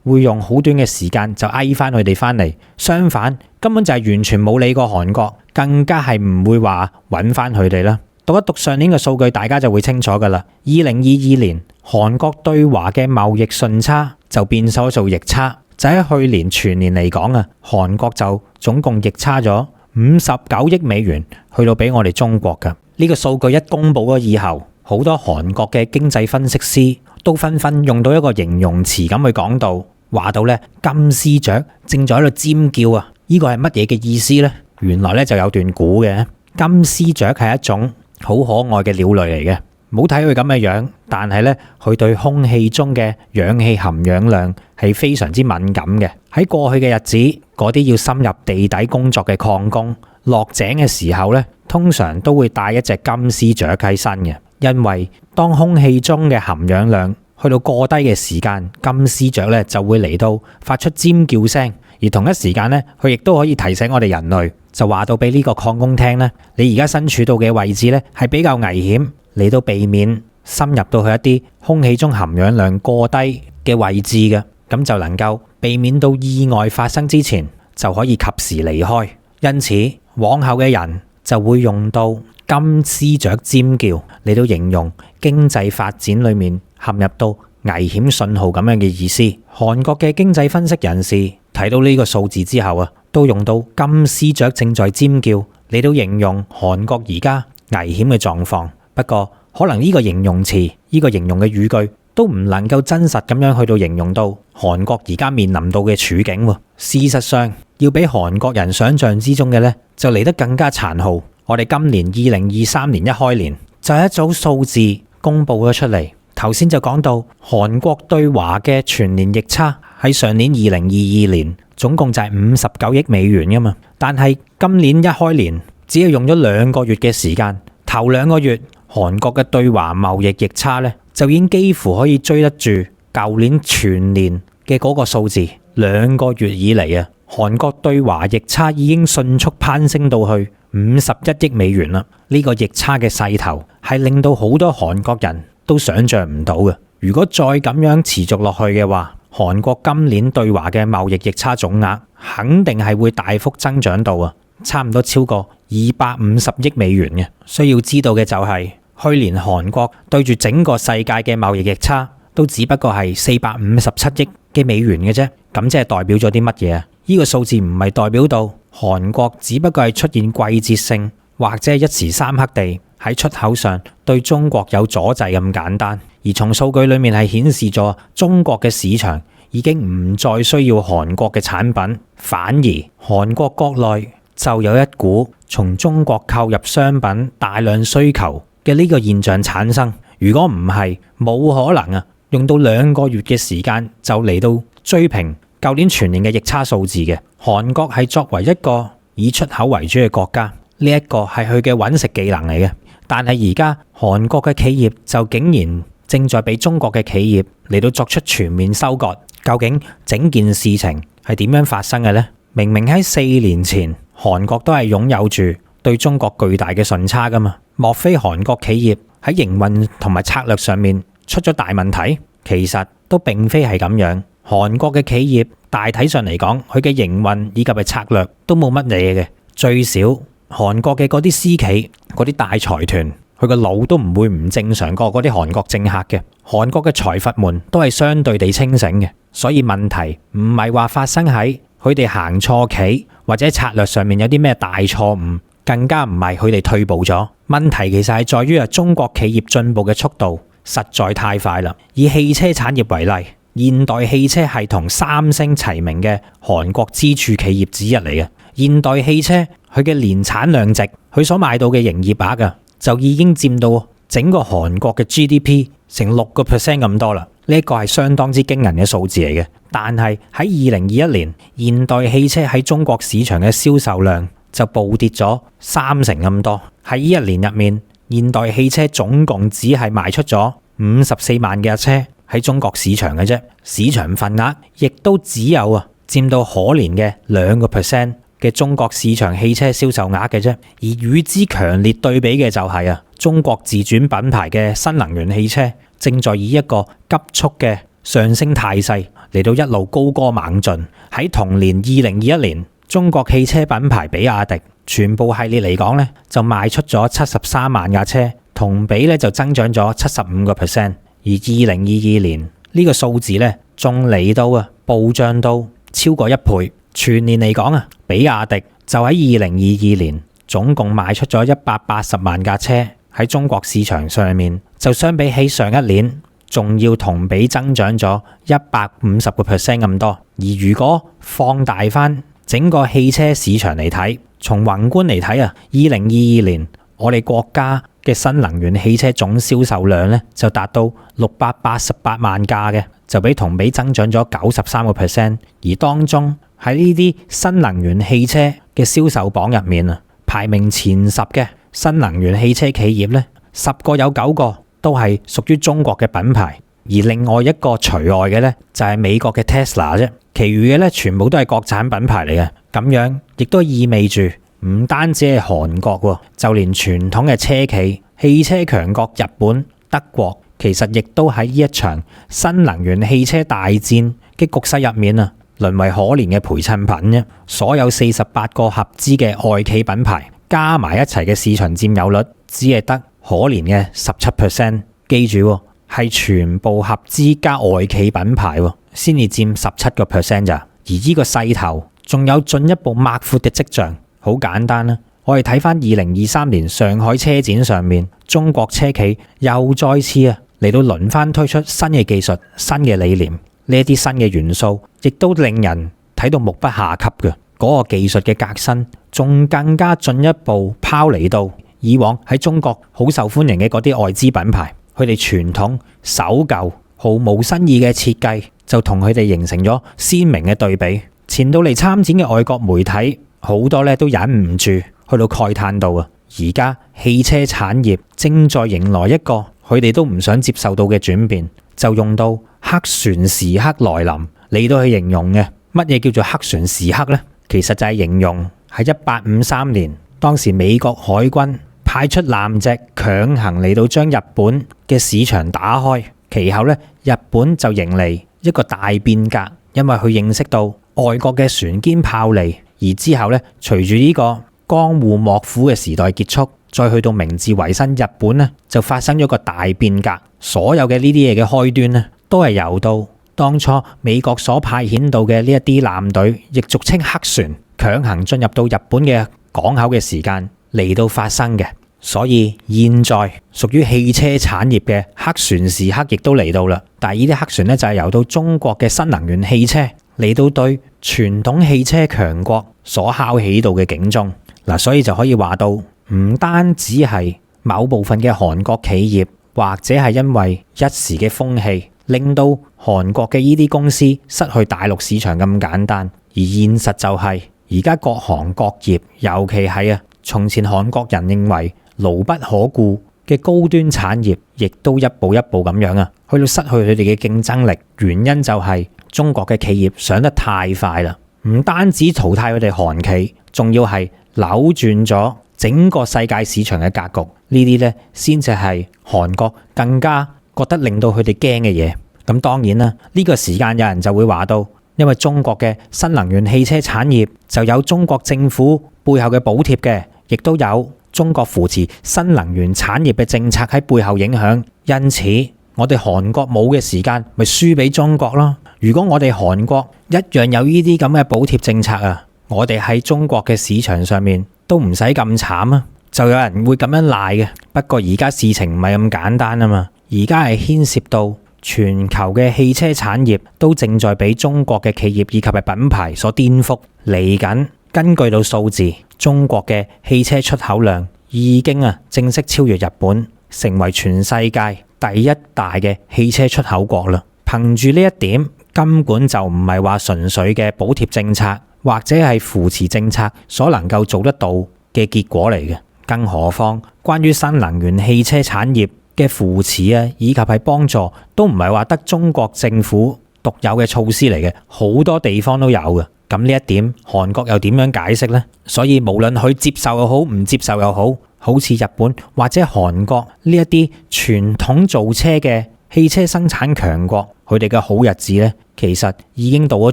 會用好短嘅時間就嗌翻佢哋翻嚟。相反，根本就係完全冇理過韓國，更加係唔會話揾翻佢哋啦。讀一讀上年嘅數據，大家就會清楚噶啦。2022年韓國對華嘅貿易順差就變咗做逆差，就喺去年全年嚟講啊，韓國就總共逆差咗59億美元，去到俾我哋中國噶。呢個數據一公布咗以後，好多韓國嘅經濟分析師都紛紛用到一個形容詞咁去講到，話到咧金絲雀正在喺度尖叫啊！呢個係乜嘢嘅意思呢？原來咧就有段古嘅，金絲雀係一種好可愛嘅鳥類嚟嘅，唔好睇佢咁嘅樣，但係咧佢對空氣中嘅氧氣含氧量係非常之敏感嘅。喺過去嘅日子，嗰啲要深入地底工作嘅礦工落井嘅時候咧，通常都會帶一隻金絲雀喺身嘅。因為當空氣中嘅含氧量去到過低嘅時間，金絲雀咧就會嚟到發出尖叫聲，而同一時間咧，佢亦都可以提醒我哋人類，就話到俾呢個礦工聽咧，你而家身處到嘅位置咧係比較危險，嚟到避免深入到去一啲空氣中含氧量過低嘅位置嘅，咁就能夠避免到意外發生之前就可以及時離開。因此，往後嘅人就會用到金絲雀尖叫嚟到形容經濟發展裏面陷入到危險信號咁樣嘅意思。韓國嘅經濟分析人士睇到呢個數字之後啊，都用到金絲雀正在尖叫嚟到形容韓國而家危險嘅狀況。不過可能呢個形容詞，呢個形容嘅語句都唔能夠真實咁樣去到形容到韓國而家面臨到嘅處境。事實上，要比韓國人想象之中嘅呢，就嚟得更加殘酷。我哋今年2023年一開年就有一組數字公布咗出嚟。頭先就講到韓國對華嘅全年逆差喺上年2022年總共就係59億美元噶嘛，但係今年一開年只係用咗2個月嘅時間，頭2個月韓國嘅對華貿易逆差咧就已經幾乎可以追得住舊年全年嘅嗰個數字。2個月以嚟啊，韓國對華逆差已經迅速攀升到去51億美元啦！呢個逆差嘅勢頭係令到好多韓國人都想象唔到嘅。如果再咁樣持續落去嘅話，韓國今年對華嘅貿易逆差總額肯定係會大幅增長到啊，差唔多超過250億美元嘅。需要知道嘅就係，去年韓國對住整個世界嘅貿易逆差都只不過係457億嘅美元嘅啫。咁即係代表咗啲乜嘢啊？呢個數字唔係代表到韓國只不過係出現季節性或者係一時三刻地喺出口上對中國有阻滯咁簡單，而從數據裏面係顯示咗中國嘅市場已經唔再需要韓國嘅產品，反而韓國國內就有一股從中國購入商品大量需求嘅呢個現象產生。如果唔係，冇可能啊，用到2個月嘅時間就嚟到追平舊年全年嘅逆差數字嘅。韓國係作為一個以出口為主嘅國家，呢一個係佢嘅揾食技能嚟嘅。但係而家韓國嘅企業就竟然正在俾中國嘅企業嚟到作出全面收割。究竟整件事情係點樣發生嘅呢？明明喺4年前，韓國都係擁有住對中國巨大嘅順差噶嘛？莫非韓國企業喺營運同埋策略上面出咗大問題？其實都並非係咁樣。韓國嘅企業大體上嚟講，佢嘅營運以及係策略都冇乜嘢嘅。最少韓國嘅嗰啲私企、嗰啲大財團，佢個腦都唔會唔正常過嗰啲韓國政客嘅。韓國嘅財閥們都係相對地清醒嘅，所以問題唔係話發生喺佢哋行錯棋或者策略上面有啲咩大錯誤，更加唔係佢哋退步咗。問題其實係在於中國企業進步嘅速度實在太快啦。以汽車產業為例，現代汽車係同三星齊名嘅韓國支柱企業之一嚟嘅。現代汽車佢嘅年產量值，佢所賣到嘅營業額就已經佔到整個韓國嘅 GDP 成6% 咁多啦。呢一個係相當之驚人嘅數字嚟嘅。但係喺2021年，現代汽車喺中國市場嘅銷售量就暴跌咗30%咁多。喺呢一年入面，現代汽車總共只係賣出咗54萬架車喺中國市場嘅啫，市場份額亦都只有佔到可憐嘅2% 嘅中國市場汽車銷售額嘅啫。而與之強烈對比嘅就係中國自主品牌嘅新能源汽車正在以一個急速嘅上升態勢嚟到一路高歌猛進。喺同年2021年，中國汽車品牌比亞迪全部系列嚟講咧，就賣出咗73萬架車，同比咧就增長咗75%。而2022年呢個數字咧，仲嚟到暴漲到超過1倍。全年嚟講比亞迪就喺2022年總共賣出咗180萬架車喺中國市場上面，就相比起上一年仲要同比增長咗150% 咁多。而如果放大翻整個汽車市場嚟睇，從宏觀嚟睇2022年我哋國家嘅新能源汽車總銷售量咧就達到688萬架嘅，就比同比增長咗93%。而當中喺呢啲新能源汽車嘅銷售榜入面排名前10嘅新能源汽車企業咧，10個有9個都係屬於中國嘅品牌，而另外一個除外嘅咧就係美國嘅 Tesla 啫，其餘嘅咧全部都係國產品牌嚟嘅。咁樣亦都意味住唔單止係韓國，就連傳統嘅車企、汽車強國日本、德國，其實亦都喺呢一場新能源汽車大戰嘅局勢入面淪為可憐嘅陪襯品啫。所有48個合資嘅外企品牌加埋一齊嘅市場佔有率只係得可憐嘅17%。記住係全部合資加外企品牌先至佔17%咋。而呢個勢頭仲有進一步擘闊嘅跡象。好簡單啦，我哋睇翻2023年上海車展上面，中國車企又再次嚟到輪番推出新嘅技術、新嘅理念，呢一啲新嘅元素，亦都令人睇到目不暇給嘅。嗰個技術嘅革新，仲更加進一步拋離到以往喺中國好受歡迎嘅嗰啲外資品牌，佢哋傳統守舊、毫無新意嘅設計，就同佢哋形成咗鮮明嘅對比。前到嚟參展嘅外國媒體，好多咧都忍唔住去到慨嘆到而家汽車產業正在迎來一個佢哋都唔想接受到嘅轉變，就用到黑船時刻來臨嚟到去形容嘅。乜嘢叫做黑船時刻呢？其實就係形容喺1853年，當時美國海軍派出艦隻強行嚟到將日本嘅市場打開，其後咧日本就迎嚟一個大變革，因為佢認識到外國嘅船堅炮利。而之後咧，隨住呢個江戶幕府嘅時代結束，再去到明治維新，日本咧就發生咗個大變革。所有嘅呢啲嘢嘅開端咧，都係由到當初美國所派遣到嘅呢一啲艦隊，亦俗稱黑船，強行進入到日本嘅港口嘅時間嚟到發生嘅。所以現在屬於汽車產業嘅黑船時刻亦都嚟到啦。但係呢啲黑船咧就係由到中國嘅新能源汽車嚟到對傳統汽車強國所敲起到嘅警鐘嗱，所以就可以話到，唔單止係某部分嘅韓國企業，或者係因為一時嘅風氣，令到韓國嘅呢啲公司失去大陸市場咁簡單，而現實就係而家各行各業，尤其係從前韓國人認為牢不可顧嘅高端產業，亦都一步一步咁樣去到失去佢哋嘅競爭力。原因就係中國嘅企業上得太快啦，唔單止淘汰佢哋韓企，仲要係扭轉咗整個世界市場嘅格局。呢啲呢，先至係韓國更加覺得令到佢哋驚嘅嘢。咁當然啦，呢個時間有人就會話到，因為中國嘅新能源汽車產業就有中國政府背後嘅補貼嘅，亦都有中國扶持新能源產業嘅政策喺背後影響，因此我哋韓國冇嘅時間咪輸俾中國咯。如果我哋韓國一樣有呢啲咁嘅補貼政策我哋喺中國嘅市場上面都唔使咁慘就有人會咁樣賴嘅。不過而家事情唔係咁簡單啊嘛，而家係牽涉到全球嘅汽車產業都正在俾中國嘅企業以及係品牌所顛覆。嚟緊根據到數字，中國嘅汽車出口量已經正式超越日本，成為全世界第一大嘅汽車出口國啦。憑住呢一點，根本就唔係話純粹嘅補貼政策或者係扶持政策所能夠做得到嘅結果嚟嘅。更何況關於新能源汽車產業嘅扶持啊，以及係幫助，都唔係話得中國政府獨有嘅措施嚟嘅，好多地方都有嘅。咁呢一點，韓國又點樣解釋呢？所以無論佢接受又好，唔接受又好，好似日本或者韓國呢一啲傳統造車嘅汽車生產強國，佢哋嘅好日子呢，其實已經到咗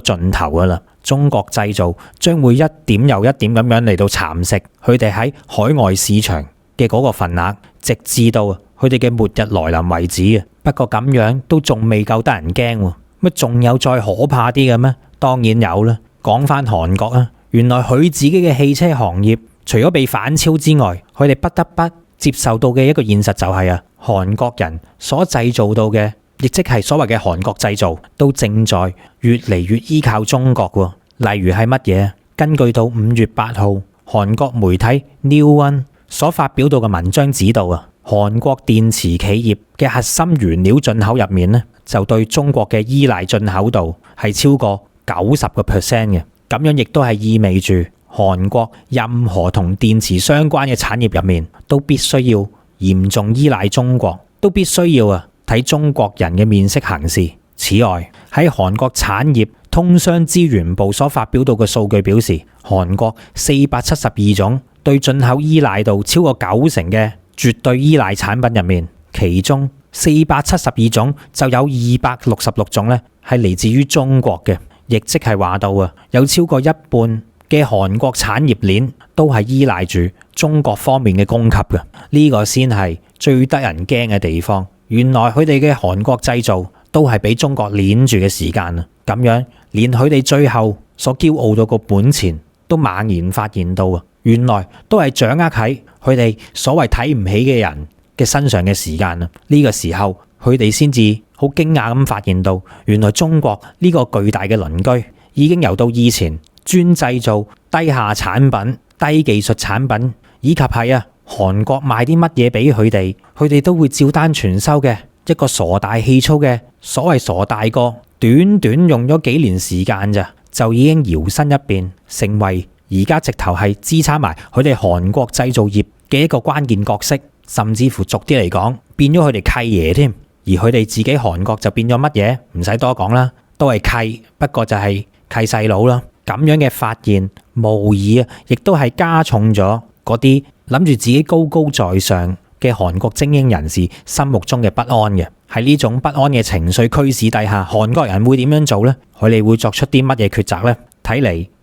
盡頭噶啦。中國製造將會一點又一點咁樣嚟到蠶食佢哋喺海外市場嘅嗰個份額，直至到佢哋嘅末日來臨為止啊！不過咁樣都仲未夠得人驚喎，乜仲有再可怕啲嘅咩？當然有啦。講翻韓國啊，原來佢自己嘅汽車行業除咗被反超之外，佢哋不得不接受到嘅一個現實就係韓國人所製造到嘅，亦即係所謂嘅韓國製造，都正在越嚟越依靠中國喎。例如係乜嘢？根據到5月8號韓國媒體 New One 所發表到嘅文章指到韓國電池企業嘅核心原料進口入面呢，就對中國嘅依賴進口度係超過90% 嘅。咁樣亦都係意味住韓國任何同電池相關嘅產業入面都必須要嚴重依賴中國，都必須要睇中國人嘅面色行事。此外，喺韓國產業通商資源部所發表到嘅數據表示，韓國472種對進口依賴度超過90%嘅絕對依賴產品入面，其中472種就有266種咧係嚟自於中國嘅，亦即係話到有超過一半嘅韓國產業鏈都係依賴住中國方面嘅供給嘅。呢個先係最得人驚嘅地方。原來佢哋嘅韓國製造都係俾中國鏈住嘅時間啊！咁樣連佢哋最後所驕傲到個本錢都猛然發現到原來都係掌握喺佢哋所謂睇唔起嘅人嘅身上嘅時間啊！呢個時候佢哋先至好驚訝咁發現到，原來中國呢個巨大嘅鄰居已經由到以前專製造低下產品、低技術產品，以及係韓國賣啲乜嘢俾佢哋，佢哋都會照單全收嘅一個傻大氣粗嘅所謂傻大哥，短短用咗幾年時間咋，就已經搖身一變成為而家直頭係支撐埋佢哋韓國製造業嘅一個關鍵角色，甚至乎俗啲嚟講，變咗佢哋契爺添。而佢哋自己韓國就變咗乜嘢？唔使多講啦，都係契，不過就係契細佬啦。咁樣嘅發現，無疑亦都係加重咗嗰啲諗住自己高高在上嘅韓國精英人士心目中嘅不安嘅。喺呢種不安嘅情緒驅使底下，韓國人會點樣做呢？佢哋會作出啲乜嘢抉擇呢？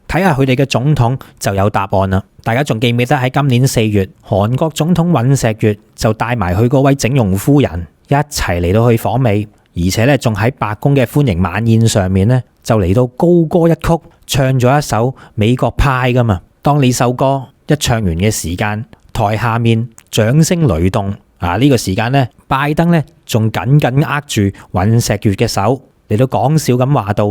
睇下佢哋嘅總統就有答案啦。大家仲記唔記得喺今年4月，韓國總統尹錫悅就帶埋佢嗰位整容夫人一齊嚟到去訪美，而且咧仲喺白宮嘅歡迎晚宴上面咧就嚟到高歌一曲，唱咗一首美國派噶嘛。當呢首歌一唱完嘅時間，台下面掌聲雷動呢個時間咧，拜登咧仲緊緊握住尹錫悅嘅手嚟到講笑咁話到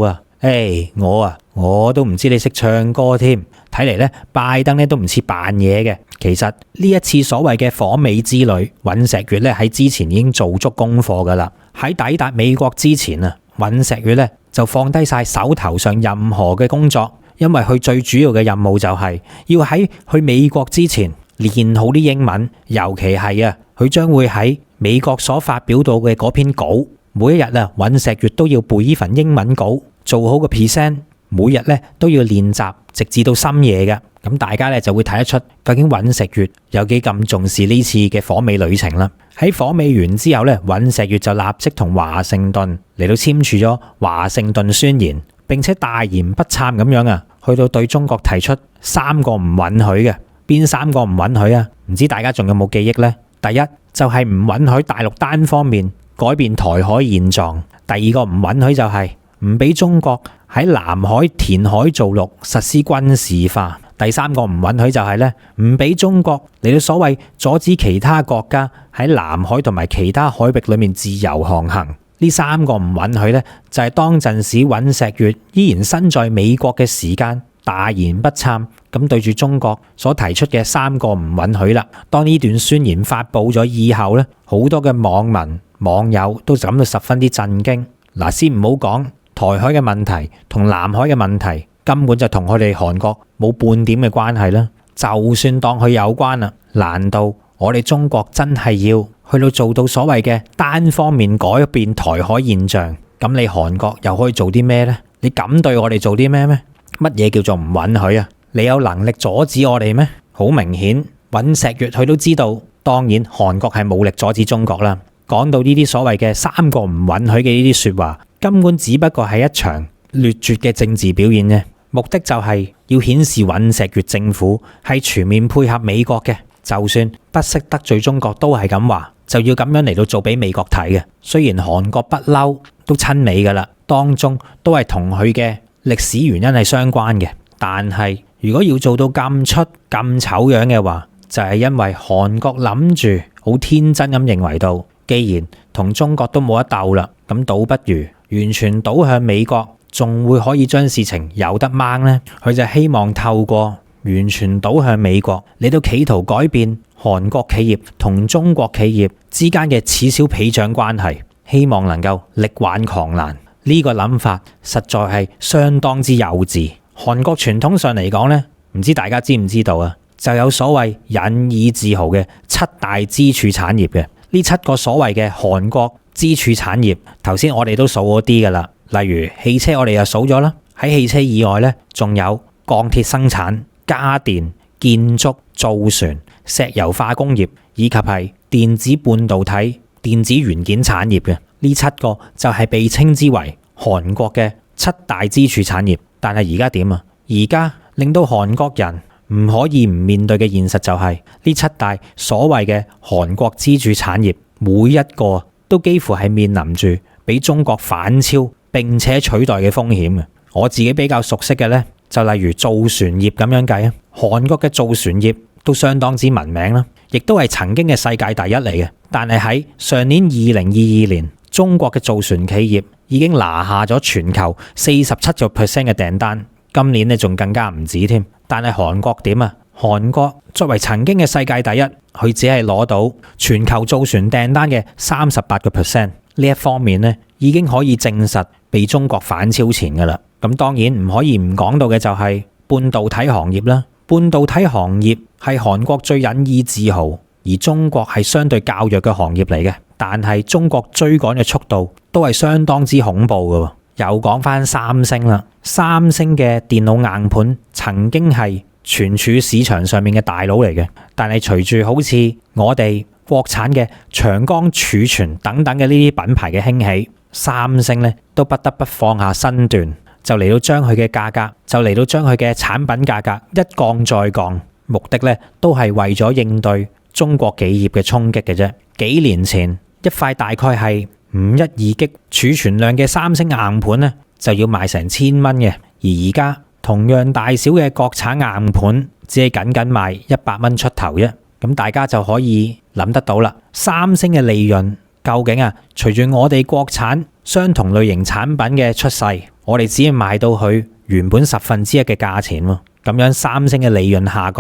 我都唔知你識唱歌添。睇嚟咧，拜登咧都唔似扮嘢嘅。其實呢一次所謂嘅訪美之旅，尹錫悅咧喺之前已經做足功課噶啦。喺抵達美國之前尹錫悅咧就放低晒手頭上任何嘅工作，因為佢最主要嘅任務就係要喺去美國之前練好啲英文，尤其係佢將會喺美國所發表到嘅嗰篇稿，每一日尹錫悅都要背呢份英文稿，做好個 present。每日咧都要練習，直至到深夜嘅。咁大家咧就會睇得出究竟尹錫悅有幾咁重視呢次嘅訪美旅程啦。喺訪美完之後咧，尹錫悅就立即同華盛頓嚟到簽署咗華盛頓宣言，並且大言不慚咁樣去到對中國提出3個唔允許嘅。邊3個唔允許啊？唔知大家仲有冇記憶呢？第一就係唔允許大陸單方面改變台海現狀。第二個唔允許就係唔俾中國喺南海填海造陸實施軍事化。第3個唔允許就係咧，唔俾中國嚟到所謂阻止其他國家喺南海同埋其他海域裏面自由航行。呢3個唔允許咧，就係當陣時尹錫悅依然身在美國嘅時間，大言不慚咁對住中國所提出嘅3個唔允許啦。當呢段宣言發佈咗以後咧，好多嘅網民網友都感到十分之震驚。嗱，先唔好講台海嘅問題同南海嘅問題，根本就同佢哋韓國冇半點嘅關係啦。就算當佢有關啦，難道我哋中國真係要去到做到所謂嘅單方面改變台海現象？咁你韓國又可以做啲咩呢？你敢對我哋做啲咩咩？乜嘢叫做唔允許啊？你有能力阻止我哋咩？好明顯，尹錫悅佢都知道，當然韓國係冇力阻止中國啦。講到呢啲所謂嘅3個唔允許嘅呢啲說話，根本只不過係一場劣絕嘅政治表演啫。目的就係要顯示尹錫悅政府係全面配合美國嘅，就算不惜得罪中國都係咁話，就要咁樣嚟到做俾美國睇嘅。雖然韓國不嬲都親美噶啦，當中都係同佢嘅歷史原因係相關嘅，但係如果要做到咁出咁醜樣嘅話，就係因為韓國諗住好天真咁認為到，既然同中國都冇得鬥啦，咁倒不如完全倒向美國，仲會可以將事情有得掹呢？佢就希望透過完全倒向美國，嚟到企圖改變韓國企業同中國企業之間嘅此消彼長關係，希望能夠力挽狂瀾。呢個諗法實在係相當之幼稚。韓國傳統上嚟講呢，唔知大家知唔知道啊？就有所謂引以自豪嘅7大支柱產業嘅。呢7個所謂嘅韓國支柱產業，頭先我哋都數咗啲噶啦，例如汽車我哋又數咗啦，喺汽車以外呢，仲有鋼鐵生產、家電、建築、造船、石油化工業，以及係電子半導體、電子元件產業嘅。呢7個就係被稱之為韓國嘅7大支柱產業。但係而家點啊？而家令到韓國人唔可以唔面對嘅現實就係呢7大所謂嘅韓國支柱產業，每一個都幾乎係面臨住俾中國反超並且取代嘅風險嘅。我自己比較熟悉嘅呢，就例如造船業咁樣計啊，韓國嘅造船業都相當之聞名啦，亦都係曾經嘅世界第一嚟嘅。但係喺上年2022年，中國嘅造船企業已經拿下咗全球47% 嘅訂單，今年呢仲更加唔止添。但係韓國點啊？韓國作為曾經嘅世界第一，佢只係攞到全球造船訂單嘅38%。呢一方面呢，已經可以證實被中國反超前噶啦。咁當然唔可以唔講到嘅就係半導體行業啦。半導體行業係韓國最引以自豪，而中國係相對較弱嘅行業嚟嘅。但係中國追趕嘅速度都係相當之恐怖嘅。又講翻三星啦，三星嘅電腦硬盤曾經係存儲市場上面嘅大佬嚟嘅，但係隨住好似我哋國產嘅長江儲存等等嘅呢啲品牌嘅興起，三星咧都不得不放下身段，就嚟到將佢嘅價格，就嚟到將佢嘅產品價格一降再降，目的咧都係為咗應對中國企業嘅衝擊嘅啫。幾年前一塊大概係512G 儲存量嘅三星硬盤咧，就要賣成1000蚊嘅，而而家同樣大小嘅國產硬盤只係僅僅賣100蚊出頭啫。咁大家就可以諗得到啦，三星嘅利潤究竟啊，隨住我哋國產相同類型產品嘅出世，我哋只係賣到佢原本1/10嘅價錢喎。咁樣三星嘅利潤下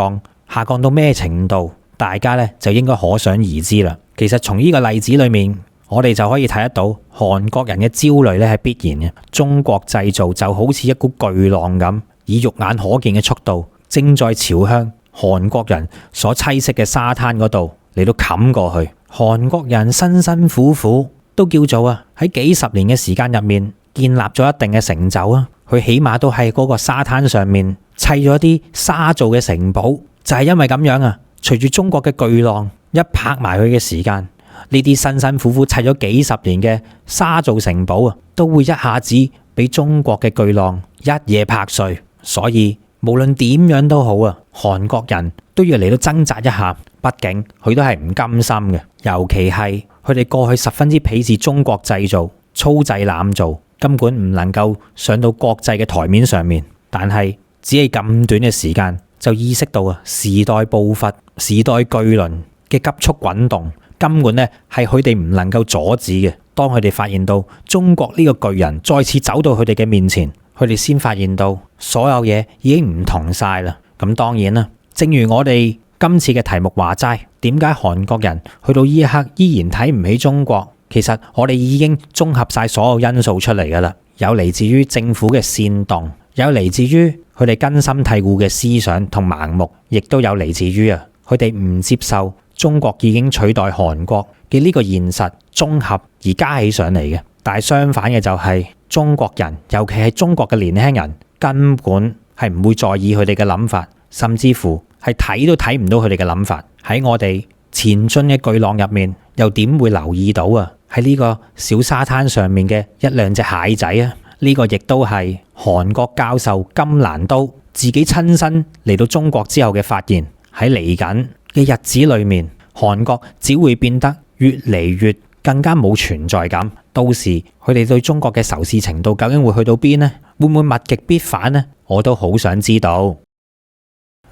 降到咩程度，大家咧就應該可想而知啦。其實從呢個例子裏面，我哋就可以睇得到韓國人嘅焦慮咧係必然嘅。中國製造就好似一股巨浪咁，以肉眼可見嘅速度正在朝向韓國人所棲息嘅沙灘嗰度嚟到冚過去。韓國人辛辛苦苦都叫做喺幾十年嘅時間入面建立咗一定嘅成就啊！佢起碼都喺嗰個沙灘上面砌咗啲沙做嘅城堡，就係因為咁樣啊！隨住中國嘅巨浪一拍埋佢嘅時間，呢啲辛辛苦苦砌咗幾十年嘅沙造城堡啊，都會一下子俾中國嘅巨浪一夜拍碎。所以無論點樣都好啊，韓國人都要嚟到掙扎一下，畢竟佢都係唔甘心嘅。尤其係佢哋過去十分之鄙視中國製造、粗製濫造，根本唔能夠上到國際嘅台面上面。但係只係咁短嘅時間，就意識到時代步伐、時代巨輪嘅急速滾動，根本咧係佢哋唔能夠阻止嘅。當佢哋發現到中國呢個巨人再次走到佢哋嘅面前，佢哋先發現到所有嘢已經唔同晒啦。咁當然啦，正如我哋今次嘅題目話齋，點解韓國人去到呢一刻依然睇唔起中國，其實我哋已經綜合晒所有因素出嚟㗎啦，有嚟自於政府嘅煽動，有嚟自於佢哋根深蒂固嘅思想同盲目，亦都有嚟自於佢哋唔接受中國已經取代韓國嘅呢個現實綜合而加起上嚟嘅。但係相反嘅就係中國人，尤其係中國嘅年輕人，根本係唔會在意佢哋嘅諗法，甚至乎係睇都睇唔到佢哋嘅諗法。喺我哋前進嘅巨浪入面，又點會留意到喺呢個小沙灘上面嘅一兩隻蟹仔啊？呢個亦都係韓國教授金蘭都自己親身嚟到中國之後嘅發現。喺嚟緊嘅日子裏面，韓國只會變得越嚟越更加冇存在感。到時佢哋對中國嘅仇視程度究竟會去到邊呢？會唔會物極必反呢？我都好想知道。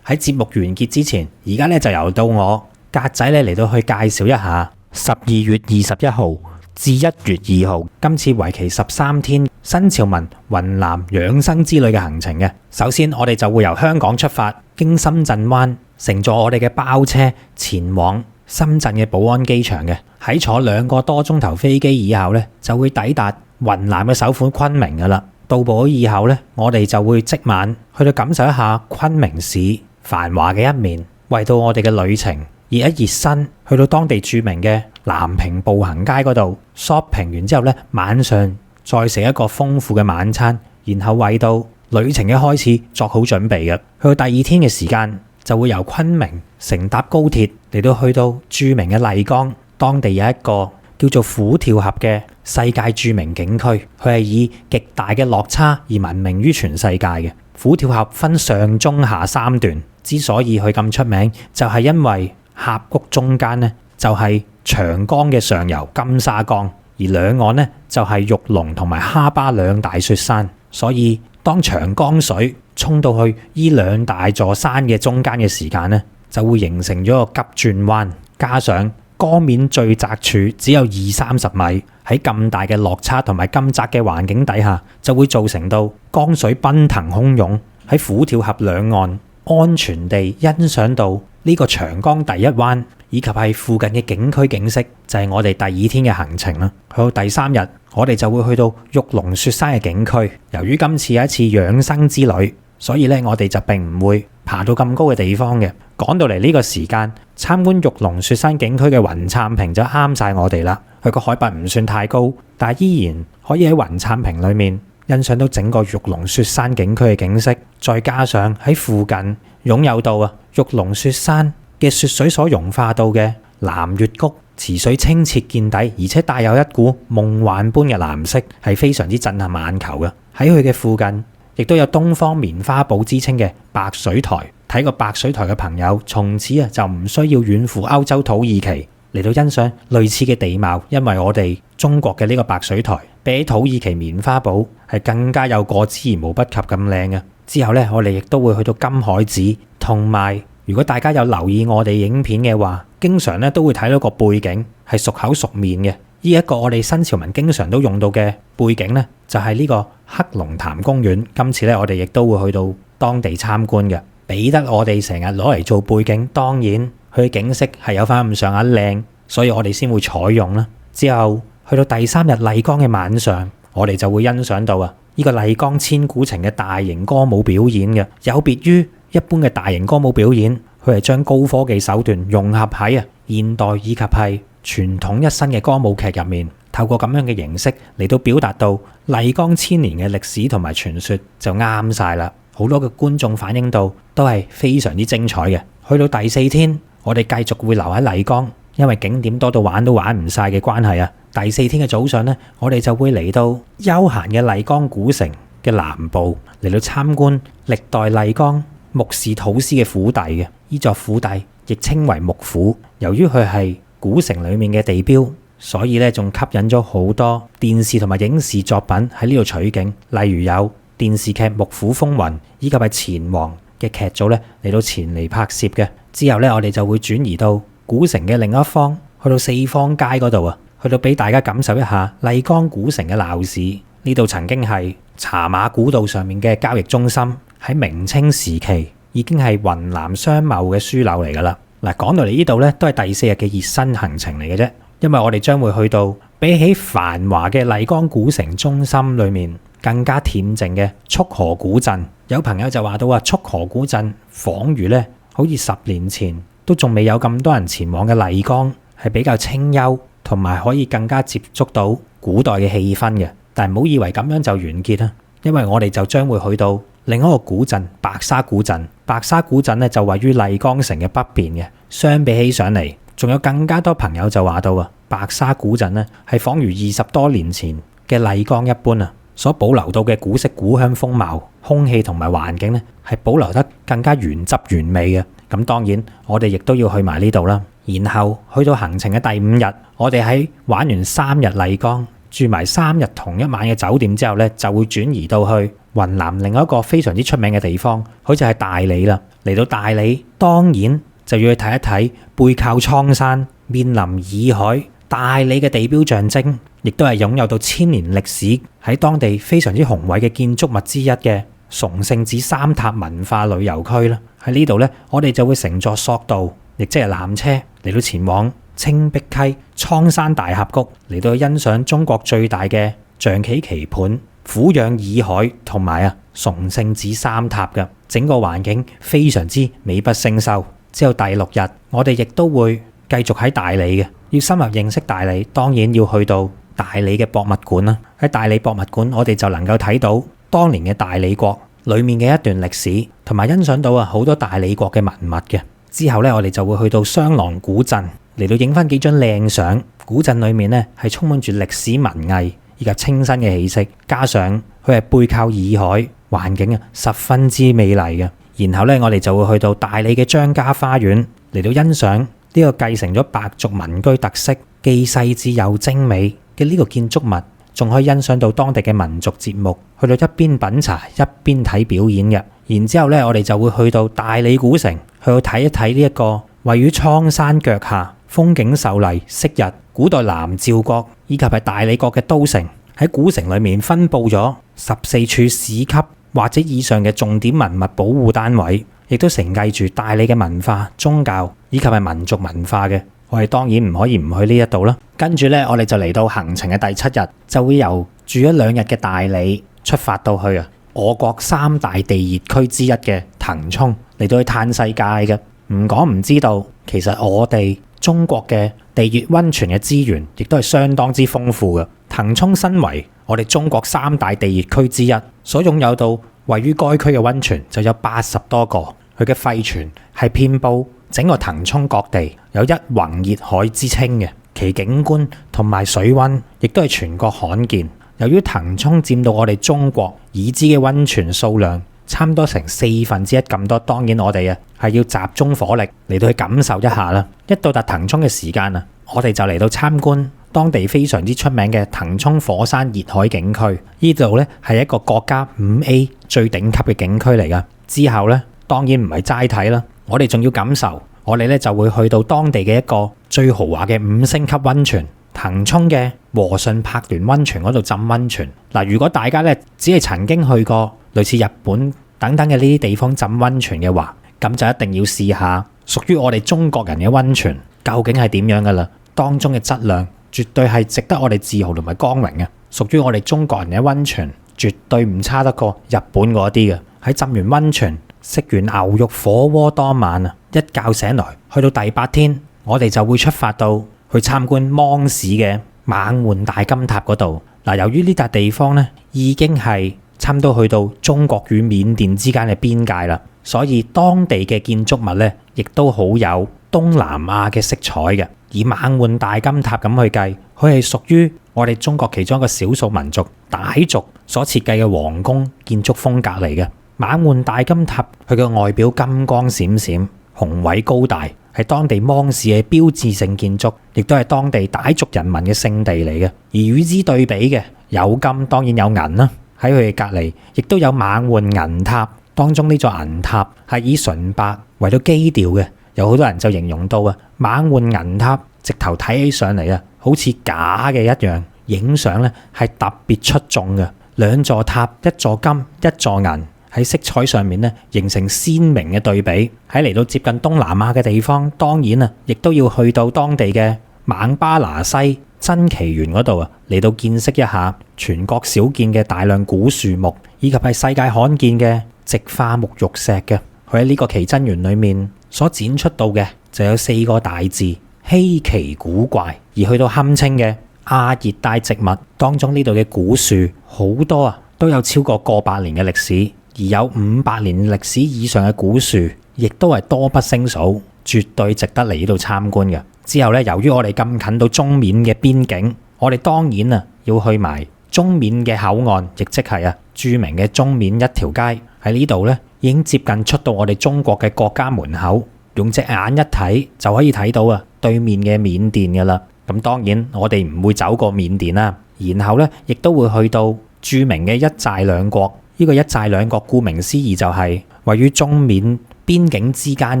喺節目完結之前，而家咧就由到我格仔咧嚟到去介紹一下12月21號至1月2號今次為期13天新潮文雲南養生之旅嘅行程嘅。首先我哋就會由香港出發，經深圳灣乘坐我哋嘅包車前往深圳嘅寶安機場嘅。喺坐2個多鐘頭飛機以後咧，就會抵達雲南嘅首府昆明噶啦。到埗以後咧，我哋就會即晚去到感受一下昆明市繁華嘅一面，為到我哋嘅旅程熱一熱身，去到當地著名嘅南屏步行街嗰度 shopping 完之後咧，晚上再食一個豐富嘅晚餐，然後為到旅程嘅開始作好準備嘅。去到第2天嘅時間，就會由昆明乘搭高鐵嚟到去到著名嘅麗江，當地有一個叫做虎跳峽嘅世界著名景區，佢係以極大嘅落差而聞名於全世界嘅。虎跳峽分上中下3段，之所以佢咁出名，就係因為峽谷中間呢就係長江嘅上游金沙江，而兩岸呢就係玉龍同埋哈巴2大雪山，所以當長江水衝到去呢2大座山嘅中間嘅時間呢，就會形成咗個急轉彎，加上江面最窄處只有20-30米，喺咁大嘅落差同埋咁窄嘅環境底下，就會造成到江水奔騰洶湧，喺虎跳峽兩岸安全地欣賞到呢個長江第一灣，以及係附近嘅景區景色，就係我哋第2天嘅行程啦。去到第3日，我哋就會去到玉龍雪山嘅景區。由於今次係一次養生之旅，所以咧我哋就並唔會爬到咁高嘅地方嘅。趕到嚟呢個時間，參觀玉龍雪山景區嘅雲燦坪就啱晒我哋啦。佢個海拔唔算太高，但係依然可以喺雲燦坪裏面欣賞到整個玉龍雪山景區嘅景色。再加上喺附近擁有到玉龍雪山嘅雪水所融化到嘅藍月谷，池水清澈見底，而且帶有一股夢幻般嘅藍色，係非常之震撼眼球嘅。喺佢嘅附近亦都有東方棉花堡之稱嘅白水台。睇過白水台嘅朋友，從此就唔需要遠赴歐洲土耳其嚟到欣賞類似嘅地貌，因為我哋中國嘅呢個白水台比起土耳其棉花堡係更加有過之而無不及咁靚嘅。之後呢，我哋亦都會去到金海寺，同埋如果大家有留意我哋影片嘅話，經常咧都會睇到個背景係熟口熟面嘅。呢一個我哋新潮文經常都用到嘅背景呢，就係呢個黑龍潭公園。今次咧我哋亦都會去到當地參觀嘅。俾得我哋成日攞嚟做背景，當然佢嘅景色係有翻咁上下靚，所以我哋先會採用啦。之後去到第3日麗江嘅晚上，我哋就會欣賞到呢個麗江千古情嘅大型歌舞表演嘅。有別於一般嘅大型歌舞表演，佢係將高科技手段融合喺現代以及係傳統一身嘅歌舞劇入面，透過咁樣嘅形式嚟到表達到麗江1000年嘅歷史同埋傳說，就啱晒啦。好多嘅觀眾反映到都係非常之精彩嘅。去到第4天，我哋繼續會留喺麗江，因為景點多到玩都玩唔晒嘅關係第4天嘅早上呢，我哋就會嚟到悠閒嘅麗江古城嘅南部，嚟到參觀歷代麗江木氏土司嘅府邸嘅。呢座府邸亦稱為木府，由於佢係古城裡面嘅地標，所以咧仲吸引咗好多電視同埋影視作品喺呢度取景，例如有電視劇《木府風雲》以及係錢王嘅劇組咧嚟到前嚟拍攝嘅。之後咧，我哋就會轉移到古城嘅另一方，去到四方街嗰度去到俾大家感受一下麗江古城嘅鬧市。呢度曾經係茶馬古道上面嘅交易中心，喺明清時期已經係雲南商貿嘅樞紐嚟噶啦。嗱，講到嚟呢度咧，都係第4日嘅熱身行程嚟嘅啫，因為我哋將會去到比起繁華嘅麗江古城中心裏面更加恬靜嘅束河古鎮。有朋友就話到束河古鎮仿如咧，好似10年前都仲未有咁多人前往嘅麗江，係比較清幽，同埋可以更加接觸到古代嘅氣氛嘅。但係唔好以為咁樣就完結啦，因為我哋就將會去到另一個古鎮白沙古鎮。白沙古鎮咧就位於麗江城嘅北邊嘅。相比起上嚟，仲有更加多朋友就話到白沙古鎮咧係仿如20多年前嘅麗江一般啊，所保留到嘅古色古香風貌、空氣同埋環境咧係保留得更加原汁原味嘅。咁當然我哋亦都要去埋呢度啦。然後去到行程嘅第5日，我哋喺玩完3日麗江，住埋3日同一晚嘅酒店之後咧，就會轉移到去雲南另一個非常之出名嘅地方，好似係大理啦。嚟到大理，當然就要去睇一睇背靠蒼山、面臨洱海、大理嘅地標象徵，亦都係擁有到1000年歷史喺當地非常之雄偉嘅建築物之一嘅崇聖寺三塔文化旅遊區啦。喺呢度咧，我哋就會乘坐索道，亦即係纜車嚟到前往青碧溪、蒼山大峽谷，嚟到欣賞中國最大嘅象棋棋盤、俯仰洱海同埋崇聖寺三塔嘅整個環境非常之美不勝收。之後第6日，我哋亦都會繼續喺大理嘅，要深入認識大理，當然要去到大理嘅博物館啦。喺大理博物館，我哋就能夠睇到當年嘅大理國裡面嘅一段歷史，同埋欣賞到好多大理國嘅文物嘅。之後咧，我哋就會去到雙廊古鎮嚟到影翻幾張靚相。古鎮裡面咧係充滿住歷史文藝以及清新嘅氣息，加上佢係背靠洱海，環境十分之美麗嘅。然後咧，我哋就會去到大理嘅張家花園嚟到欣賞呢個繼承咗白族民居特色、既細緻又精美嘅呢個建築物，仲可以欣賞到當地嘅民族節目，去到一邊品茶一邊睇表演嘅。然之後咧，我哋就會去到大理古城，去到睇一睇呢一個位於蒼山腳下、風景秀麗、昔日古代南詔國以及係大理國嘅都城。喺古城裡面分佈咗14處市級或者以上嘅重點文物保護單位，亦都承繼住大理嘅文化、宗教以及係民族文化嘅。我哋當然唔可以唔去呢一度啦。跟住咧，我哋就嚟到行程嘅第7日，就會由住咗2日嘅大理出發到去我國3大地熱區之一嘅騰衝，嚟到去嘆世界嘅。唔講唔知道，其實我哋中國嘅地熱溫泉嘅資源亦都係相當之豐富嘅。騰衝身為我哋中國3大地熱區之一，所擁有到位於該區嘅溫泉就有80多個，佢嘅沸泉係遍佈整個騰衝各地，有一泓熱海之稱嘅。其景觀同埋水溫亦都係全國罕見。由於騰衝佔到我哋中國已知嘅溫泉數量差唔多成1/4咁多，當然我哋係要集中火力嚟到去感受一下啦。一到達騰衝嘅時間我哋就嚟到參觀當地非常之出名嘅騰衝火山熱海景區。呢度咧係一個國家5A 最頂級嘅景區嚟噶。之後咧當然唔係齋睇啦，我哋仲要感受。我哋咧就會去到當地嘅一個最豪華嘅5星級溫泉——騰衝嘅和順柏巒溫泉嗰度浸溫泉。嗱，如果大家咧只係曾經去過類似日本等等嘅呢啲地方浸溫泉嘅話，咁就一定要試下屬於我哋中國人嘅溫泉究竟係點樣噶啦。當中嘅質量絕對係值得我哋自豪同埋光榮嘅。屬於我哋中國人嘅溫泉絕對唔差得過日本嗰啲嘅。喺浸完溫泉，食完牛肉火鍋當晚一覺醒來，去到第8天，我哋就會出發到去參觀芒市嘅猛獾大金塔嗰度。嗱，由於呢笪地方咧已經係差唔多去到中國與緬甸之間嘅邊界啦，所以當地嘅建築物咧亦都好有東南亞嘅色彩嘅。以猛獾大金塔咁去計，佢係屬於我哋中國其中一個少數民族傣族所設計嘅皇宮建築風格嚟嘅。猛獾大金塔佢嘅外表金光閃閃、雄偉高大，係當地芒市嘅標誌性建築，亦都係當地傣族人民嘅聖地嚟嘅。而與之對比嘅有金，當然有銀啦。喺佢嘅隔離，亦都有猛獾銀塔。當中呢座銀塔係以純白為到基調嘅。有好多人就形容到猛獾銀塔直頭睇起上嚟好似假嘅一樣，影相咧係特別出眾嘅。2座塔，一座金，一座銀。喺色彩上面咧，形成鮮明嘅對比。喺嚟到接近東南亞嘅地方，當然亦都要去到當地嘅孟巴拿西珍奇園嗰度嚟到見識一下全國少見嘅大量古樹木，以及係世界罕見嘅直花木玉石嘅。佢喺呢個奇珍園裏面所展出到嘅就有4個大字：稀奇古怪。而去到堪稱嘅亞熱帶植物當中，呢度嘅古樹好多都有超過過百年嘅歷史，而有500年歷史以上嘅古樹亦都係多不勝數，絕對值得嚟呢度參觀嘅。之後咧，由於我哋咁近到中緬嘅邊境，我哋當然要去埋中緬嘅口岸，亦即係著名嘅中緬一條街。喺呢度咧，已經接近出到我哋中國嘅國家門口，用隻眼一睇就可以睇到對面嘅緬甸噶啦。咁當然我哋唔會走過緬甸啦，然後咧亦都會去到著名嘅一寨兩國。呢個一寨兩國顧名思義就係位於中緬邊境之間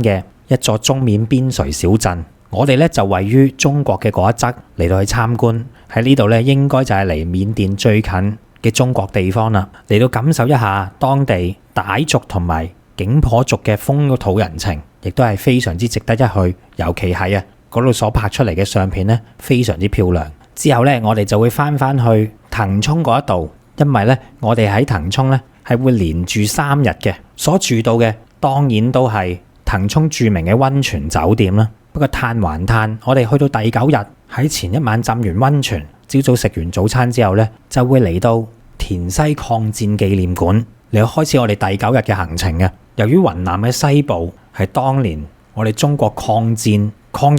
嘅一座中緬邊陲小鎮。我哋咧就位於中國嘅嗰一側嚟到去參觀。喺呢度咧應該就係離緬甸最近嘅中國地方啦，嚟到感受一下當地傣族同埋景頗族嘅風土人情，亦都係非常之值得一去。尤其係嗰度所拍出嚟嘅相片咧，非常之漂亮。之後咧，我哋就會翻去騰衝嗰一度，因為咧我哋喺騰衝咧係會連住3日嘅，所住到嘅當然都係騰衝著名嘅溫泉酒店啦。不過嘆還嘆，我哋去到第9日，喺前一晚浸完溫泉，朝早食完早餐之後咧，就會嚟到滇西抗戰紀念館嚟到開始我哋第9日嘅行程嘅。由於雲南嘅西部係當年我哋中國抗日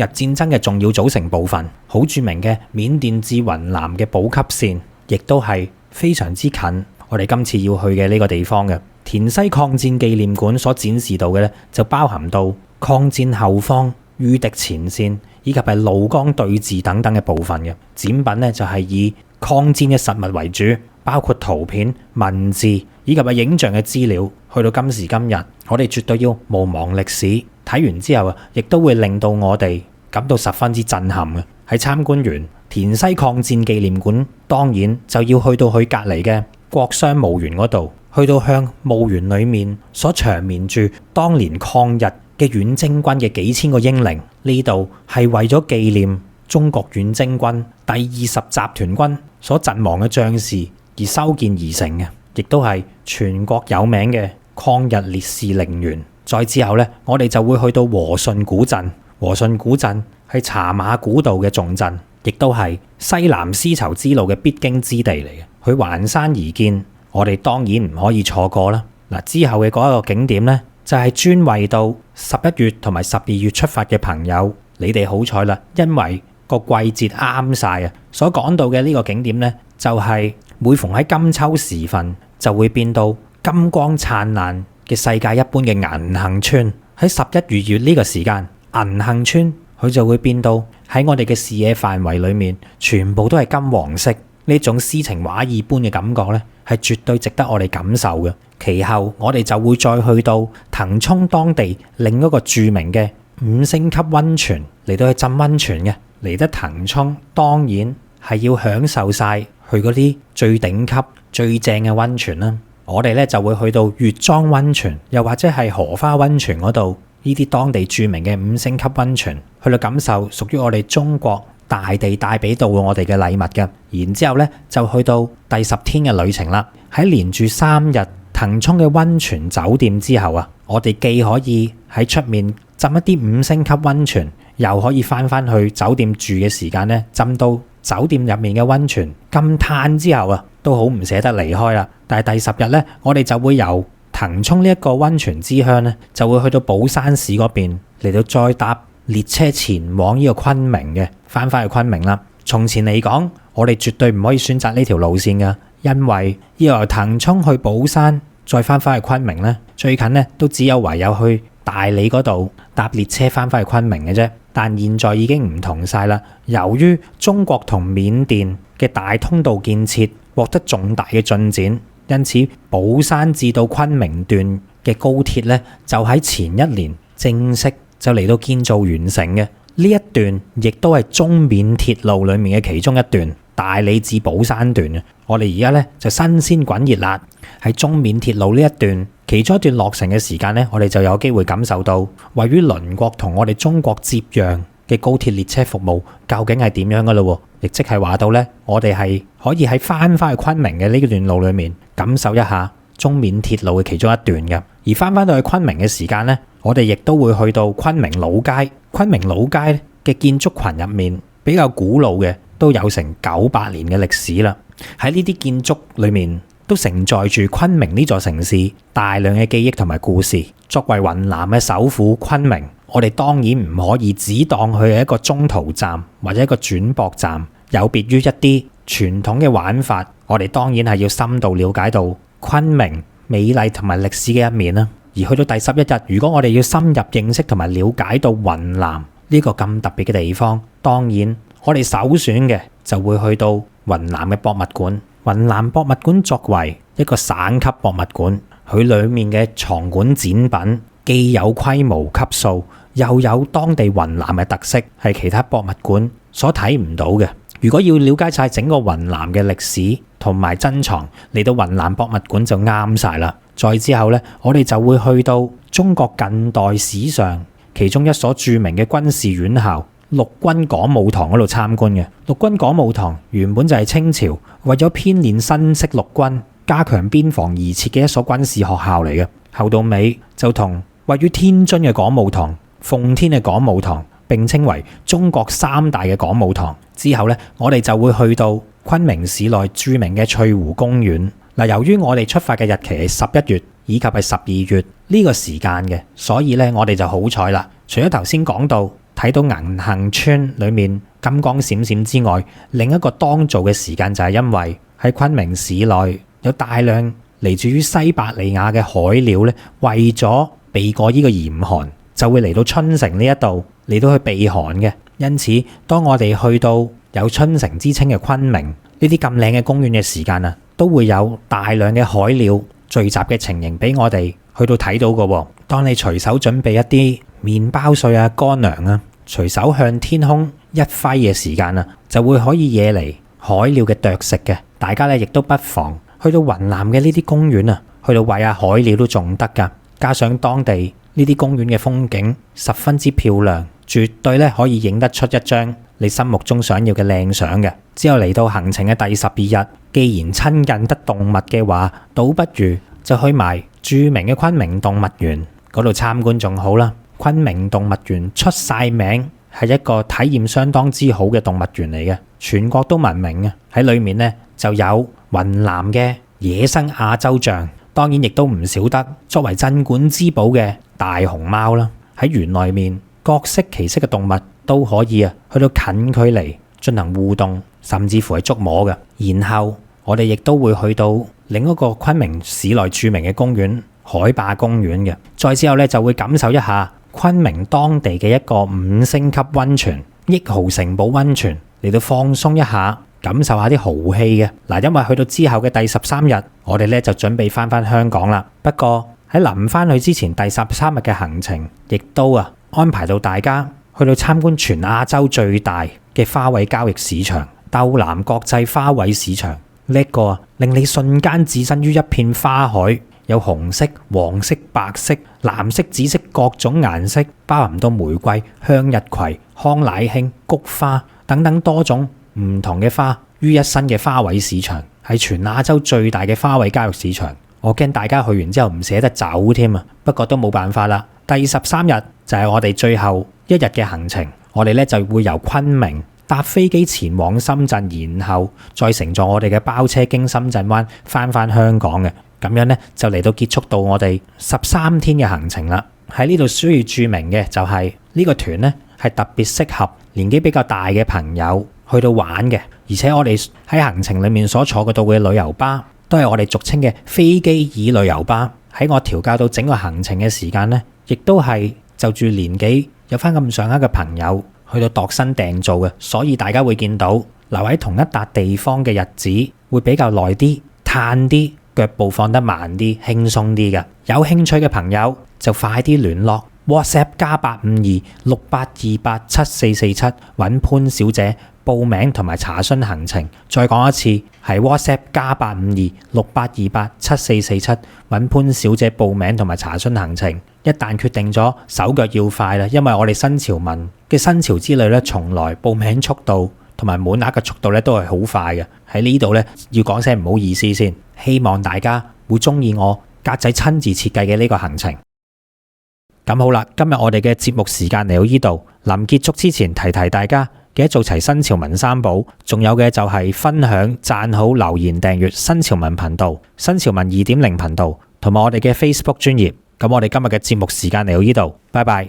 戰爭嘅重要組成部分，好著名嘅緬甸至雲南嘅補給線，亦都係非常之近我哋今次要去嘅呢個地方嘅。滇西抗戰紀念館所展示到嘅咧，就包含到抗戰後方、禦敵前線以及係怒江對峙等等嘅部分嘅展品咧，就係以抗戰嘅實物為主，包括圖片、文字以及係影像嘅資料。去到今時今日，我哋絕對要毋忘歷史。睇完之後亦都會令到我哋感到十分之震撼嘅。喺參觀完滇西抗戰紀念館，當然就要去到佢隔離嘅國殤墓園嗰度，去到向墓園裏面所長眠住當年抗日嘅遠征軍嘅幾千個英靈。呢度係為咗紀念中國遠征軍第20集團軍所陣亡嘅將士而修建而成嘅，亦都係全國有名嘅抗日烈士陵園。再之後咧，我哋就會去到和順古鎮。和順古鎮係茶馬古道嘅重鎮，亦都係西南絲綢之路嘅必經之地嚟嘅。佢環山而建，我哋當然唔可以錯過啦。嗱，之後嘅嗰一個景點咧，就係專為到11月同埋12月出發嘅朋友，你哋好彩啦，因為個季節啱晒。所講到嘅呢個景點咧，就係每逢喺金秋時分，就會變到金光燦爛嘅世界一般嘅銀杏村。喺11、12月呢個時間，銀杏村佢就會變到喺我哋嘅視野範圍裏面，全部都係金黃色。呢種詩情畫意般嘅感覺咧，係絕對值得我哋感受嘅。其後我哋就會再去到騰衝當地另一個著名嘅5星級溫泉嚟到去浸溫泉嘅。嚟得騰衝當然係要享受晒去嗰啲最頂級最正嘅溫泉啦。我哋咧就會去到月莊溫泉，又或者係荷花溫泉嗰度，呢啲當地著名嘅5星級溫泉，去到感受屬於我哋中國大地帶俾到我哋嘅禮物嘅。然之後咧就去到第10天嘅旅程啦。喺連住3日騰衝嘅溫泉酒店之後我哋既可以喺出面浸一啲5星級溫泉，又可以翻去酒店住嘅時間咧，浸到酒店入面嘅溫泉，咁嘆之後都好唔捨得離開啦。但係第10日咧，我哋就會由騰衝呢一個溫泉之鄉咧，就會去到寶山市嗰邊嚟到再搭列車前往呢個昆明嘅，翻去昆明啦。從前嚟講，我哋絕對唔可以選擇呢條路線噶，因為要由騰衝去寶山再翻去昆明咧，最近咧都只有唯有去大理嗰度搭列車翻去昆明嘅啫。但現在已經唔同晒啦，由於中國同緬甸嘅大通道建設獲得重大嘅進展，因此寶山至到昆明段嘅高鐵咧，就喺前一年正式就嚟到建造完成嘅。呢一段亦都係中緬鐵路裡面嘅其中一段，大理至寶山段嘅。我哋而家咧就新鮮滾熱辣喺中緬鐵路呢一段其中一段落成嘅時間咧，我哋就有機會感受到位於鄰國同我哋中國接壤嘅高鐵列車服務究竟係點樣噶啦。亦即係話到呢，我哋係可以喺翻去昆明嘅呢段路裏面感受一下中緬鐵路嘅其中一段嘅。而翻到去昆明嘅時間呢，我哋亦都會去到昆明老街。昆明老街嘅建築群入面比較古老嘅都有成900年嘅歷史啦。喺呢啲建築裏面都承載住昆明呢座城市大量嘅記憶同埋故事。作為雲南嘅首府昆明，我哋當然唔可以只當佢係一個中途站或者一個轉駁站。有別於一啲傳統嘅玩法，我哋當然係要深度了解到昆明美麗同埋歷史嘅一面啦。而去到第11日，如果我哋要深入認識同埋了解到雲南呢個咁特別嘅地方，當然我哋首選嘅就會去到雲南嘅博物館。雲南博物館作為一個省級博物館，佢裡面嘅藏館展品既有規模級數，又有當地雲南嘅特色，係其他博物館所睇唔到嘅。如果要了解晒整個雲南嘅歷史同埋珍藏，嚟到雲南博物館就啱晒啦。再之後呢，我哋就會去到中國近代史上其中一所著名嘅軍事院校陸軍講武堂嗰度參觀嘅。陸軍講武堂原本就係清朝為咗編練新式陸軍、加強邊防而設嘅一所軍事學校嚟嘅。後到尾就同位於天津嘅講武堂、奉天嘅講武堂並稱為中國3大嘅講武堂。之後呢，我哋就會去到昆明市內著名嘅翠湖公園。由於我哋出發嘅日期係11月以及係12月呢個時間嘅，所以呢，我哋就好彩啦。除咗頭先講到睇到銀杏村裏面金光閃閃之外，另一個當造嘅時間就係因為喺昆明市內有大量嚟自於西伯利亞嘅海鳥呢，為咗避過呢個嚴寒，就會嚟到春城呢一度嚟到去避寒嘅。因此，當我哋去到有春城之稱嘅昆明呢啲咁靚嘅公園嘅時間啊，都會有大量嘅海鳥聚集嘅情形俾我哋去到睇到嘅。當你隨手準備一啲麵包碎啊、乾糧啊，隨手向天空一揮嘅時間啊，就會可以惹嚟海鳥嘅啄食嘅。大家咧亦都不妨去到雲南嘅呢啲公園啊，去到餵下海鳥都仲得㗎。加上當地呢啲公園嘅風景十分之漂亮，絕對咧可以影得出一張你心目中想要嘅靚相嘅。之後嚟到行程嘅第12日，既然親近得動物嘅話，倒不如就去埋著名嘅昆明動物園嗰度參觀仲好啦。昆明動物園出晒名，係一個體驗相當之好嘅動物園嚟嘅，全國都聞名嘅。喺裏面呢，就有雲南嘅野生亞洲象，當然亦都唔少得作為鎮館之寶嘅大熊貓啦。喺園內面各式其式嘅動物都可以去到近距離進行互動，甚至乎係觸摸嘅。然後我哋亦都會去到另一個昆明市內著名嘅公園海壩公園嘅。再之後咧，就會感受一下昆明當地嘅一個5星級溫泉益豪城堡溫泉，嚟到放鬆一下，感受下啲豪氣嘅。因為去到之後嘅第13日，我哋咧就準備翻香港啦。不過喺臨翻去之前，第13日嘅行程亦都安排到大家去到參觀全亞洲最大嘅花卉交易市場斗南國際花卉市場。呢個令你瞬間置身於一片花海，有紅色、黃色、白色、藍色、紫色各種顏色，包含到玫瑰、向日葵、康乃馨、菊花等等多種唔同嘅花於一身嘅花卉市場，係全亞洲最大嘅花卉交易市場。我驚大家去完之後唔捨得走添啊！不過都冇辦法啦。第13日就係我哋最後一日嘅行程，我哋咧就會由昆明搭飛機前往深圳，然後再乘坐我哋嘅包車經深圳灣翻香港嘅。咁樣咧就嚟到結束到我哋13天嘅行程啦。喺呢度需要注明嘅就係呢個團咧係特別適合年紀比較大嘅朋友去到玩嘅，而且我哋喺行程裡面所坐嘅到嘅旅遊巴都係我哋俗稱嘅飛機椅旅遊巴。喺我調教到整個行程嘅時間咧，亦都係就住年紀有翻咁上下嘅朋友去到度身訂造嘅，所以大家會見到留喺同一笪地方嘅日子會比較耐啲、嘆啲、腳步放得慢啲、輕鬆啲嘅。有興趣嘅朋友就快啲聯絡 WhatsApp +852-6828-7447 揾潘小姐報名同埋查詢行程。再講一次，係 WhatsApp +852-6828-7447 揾潘小姐報名同埋查詢行程。一旦決定咗，手腳要快啦，因為我哋新潮文嘅新潮之旅咧，從來報名速度同埋滿額嘅速度咧都係好快嘅。喺呢度咧要講聲唔好意思先，希望大家會中意我格仔親自設計嘅呢個行程。咁好啦，今日我哋嘅節目時間嚟到呢度，臨結束之前提提大家，記得做齊新潮文三寶，仲有嘅就係分享、讚好、留言、訂閱新潮文頻道、新潮文2.0頻道，同埋我哋嘅 Facebook 專頁。咁我哋今日嘅節目時間嚟到呢度，拜拜。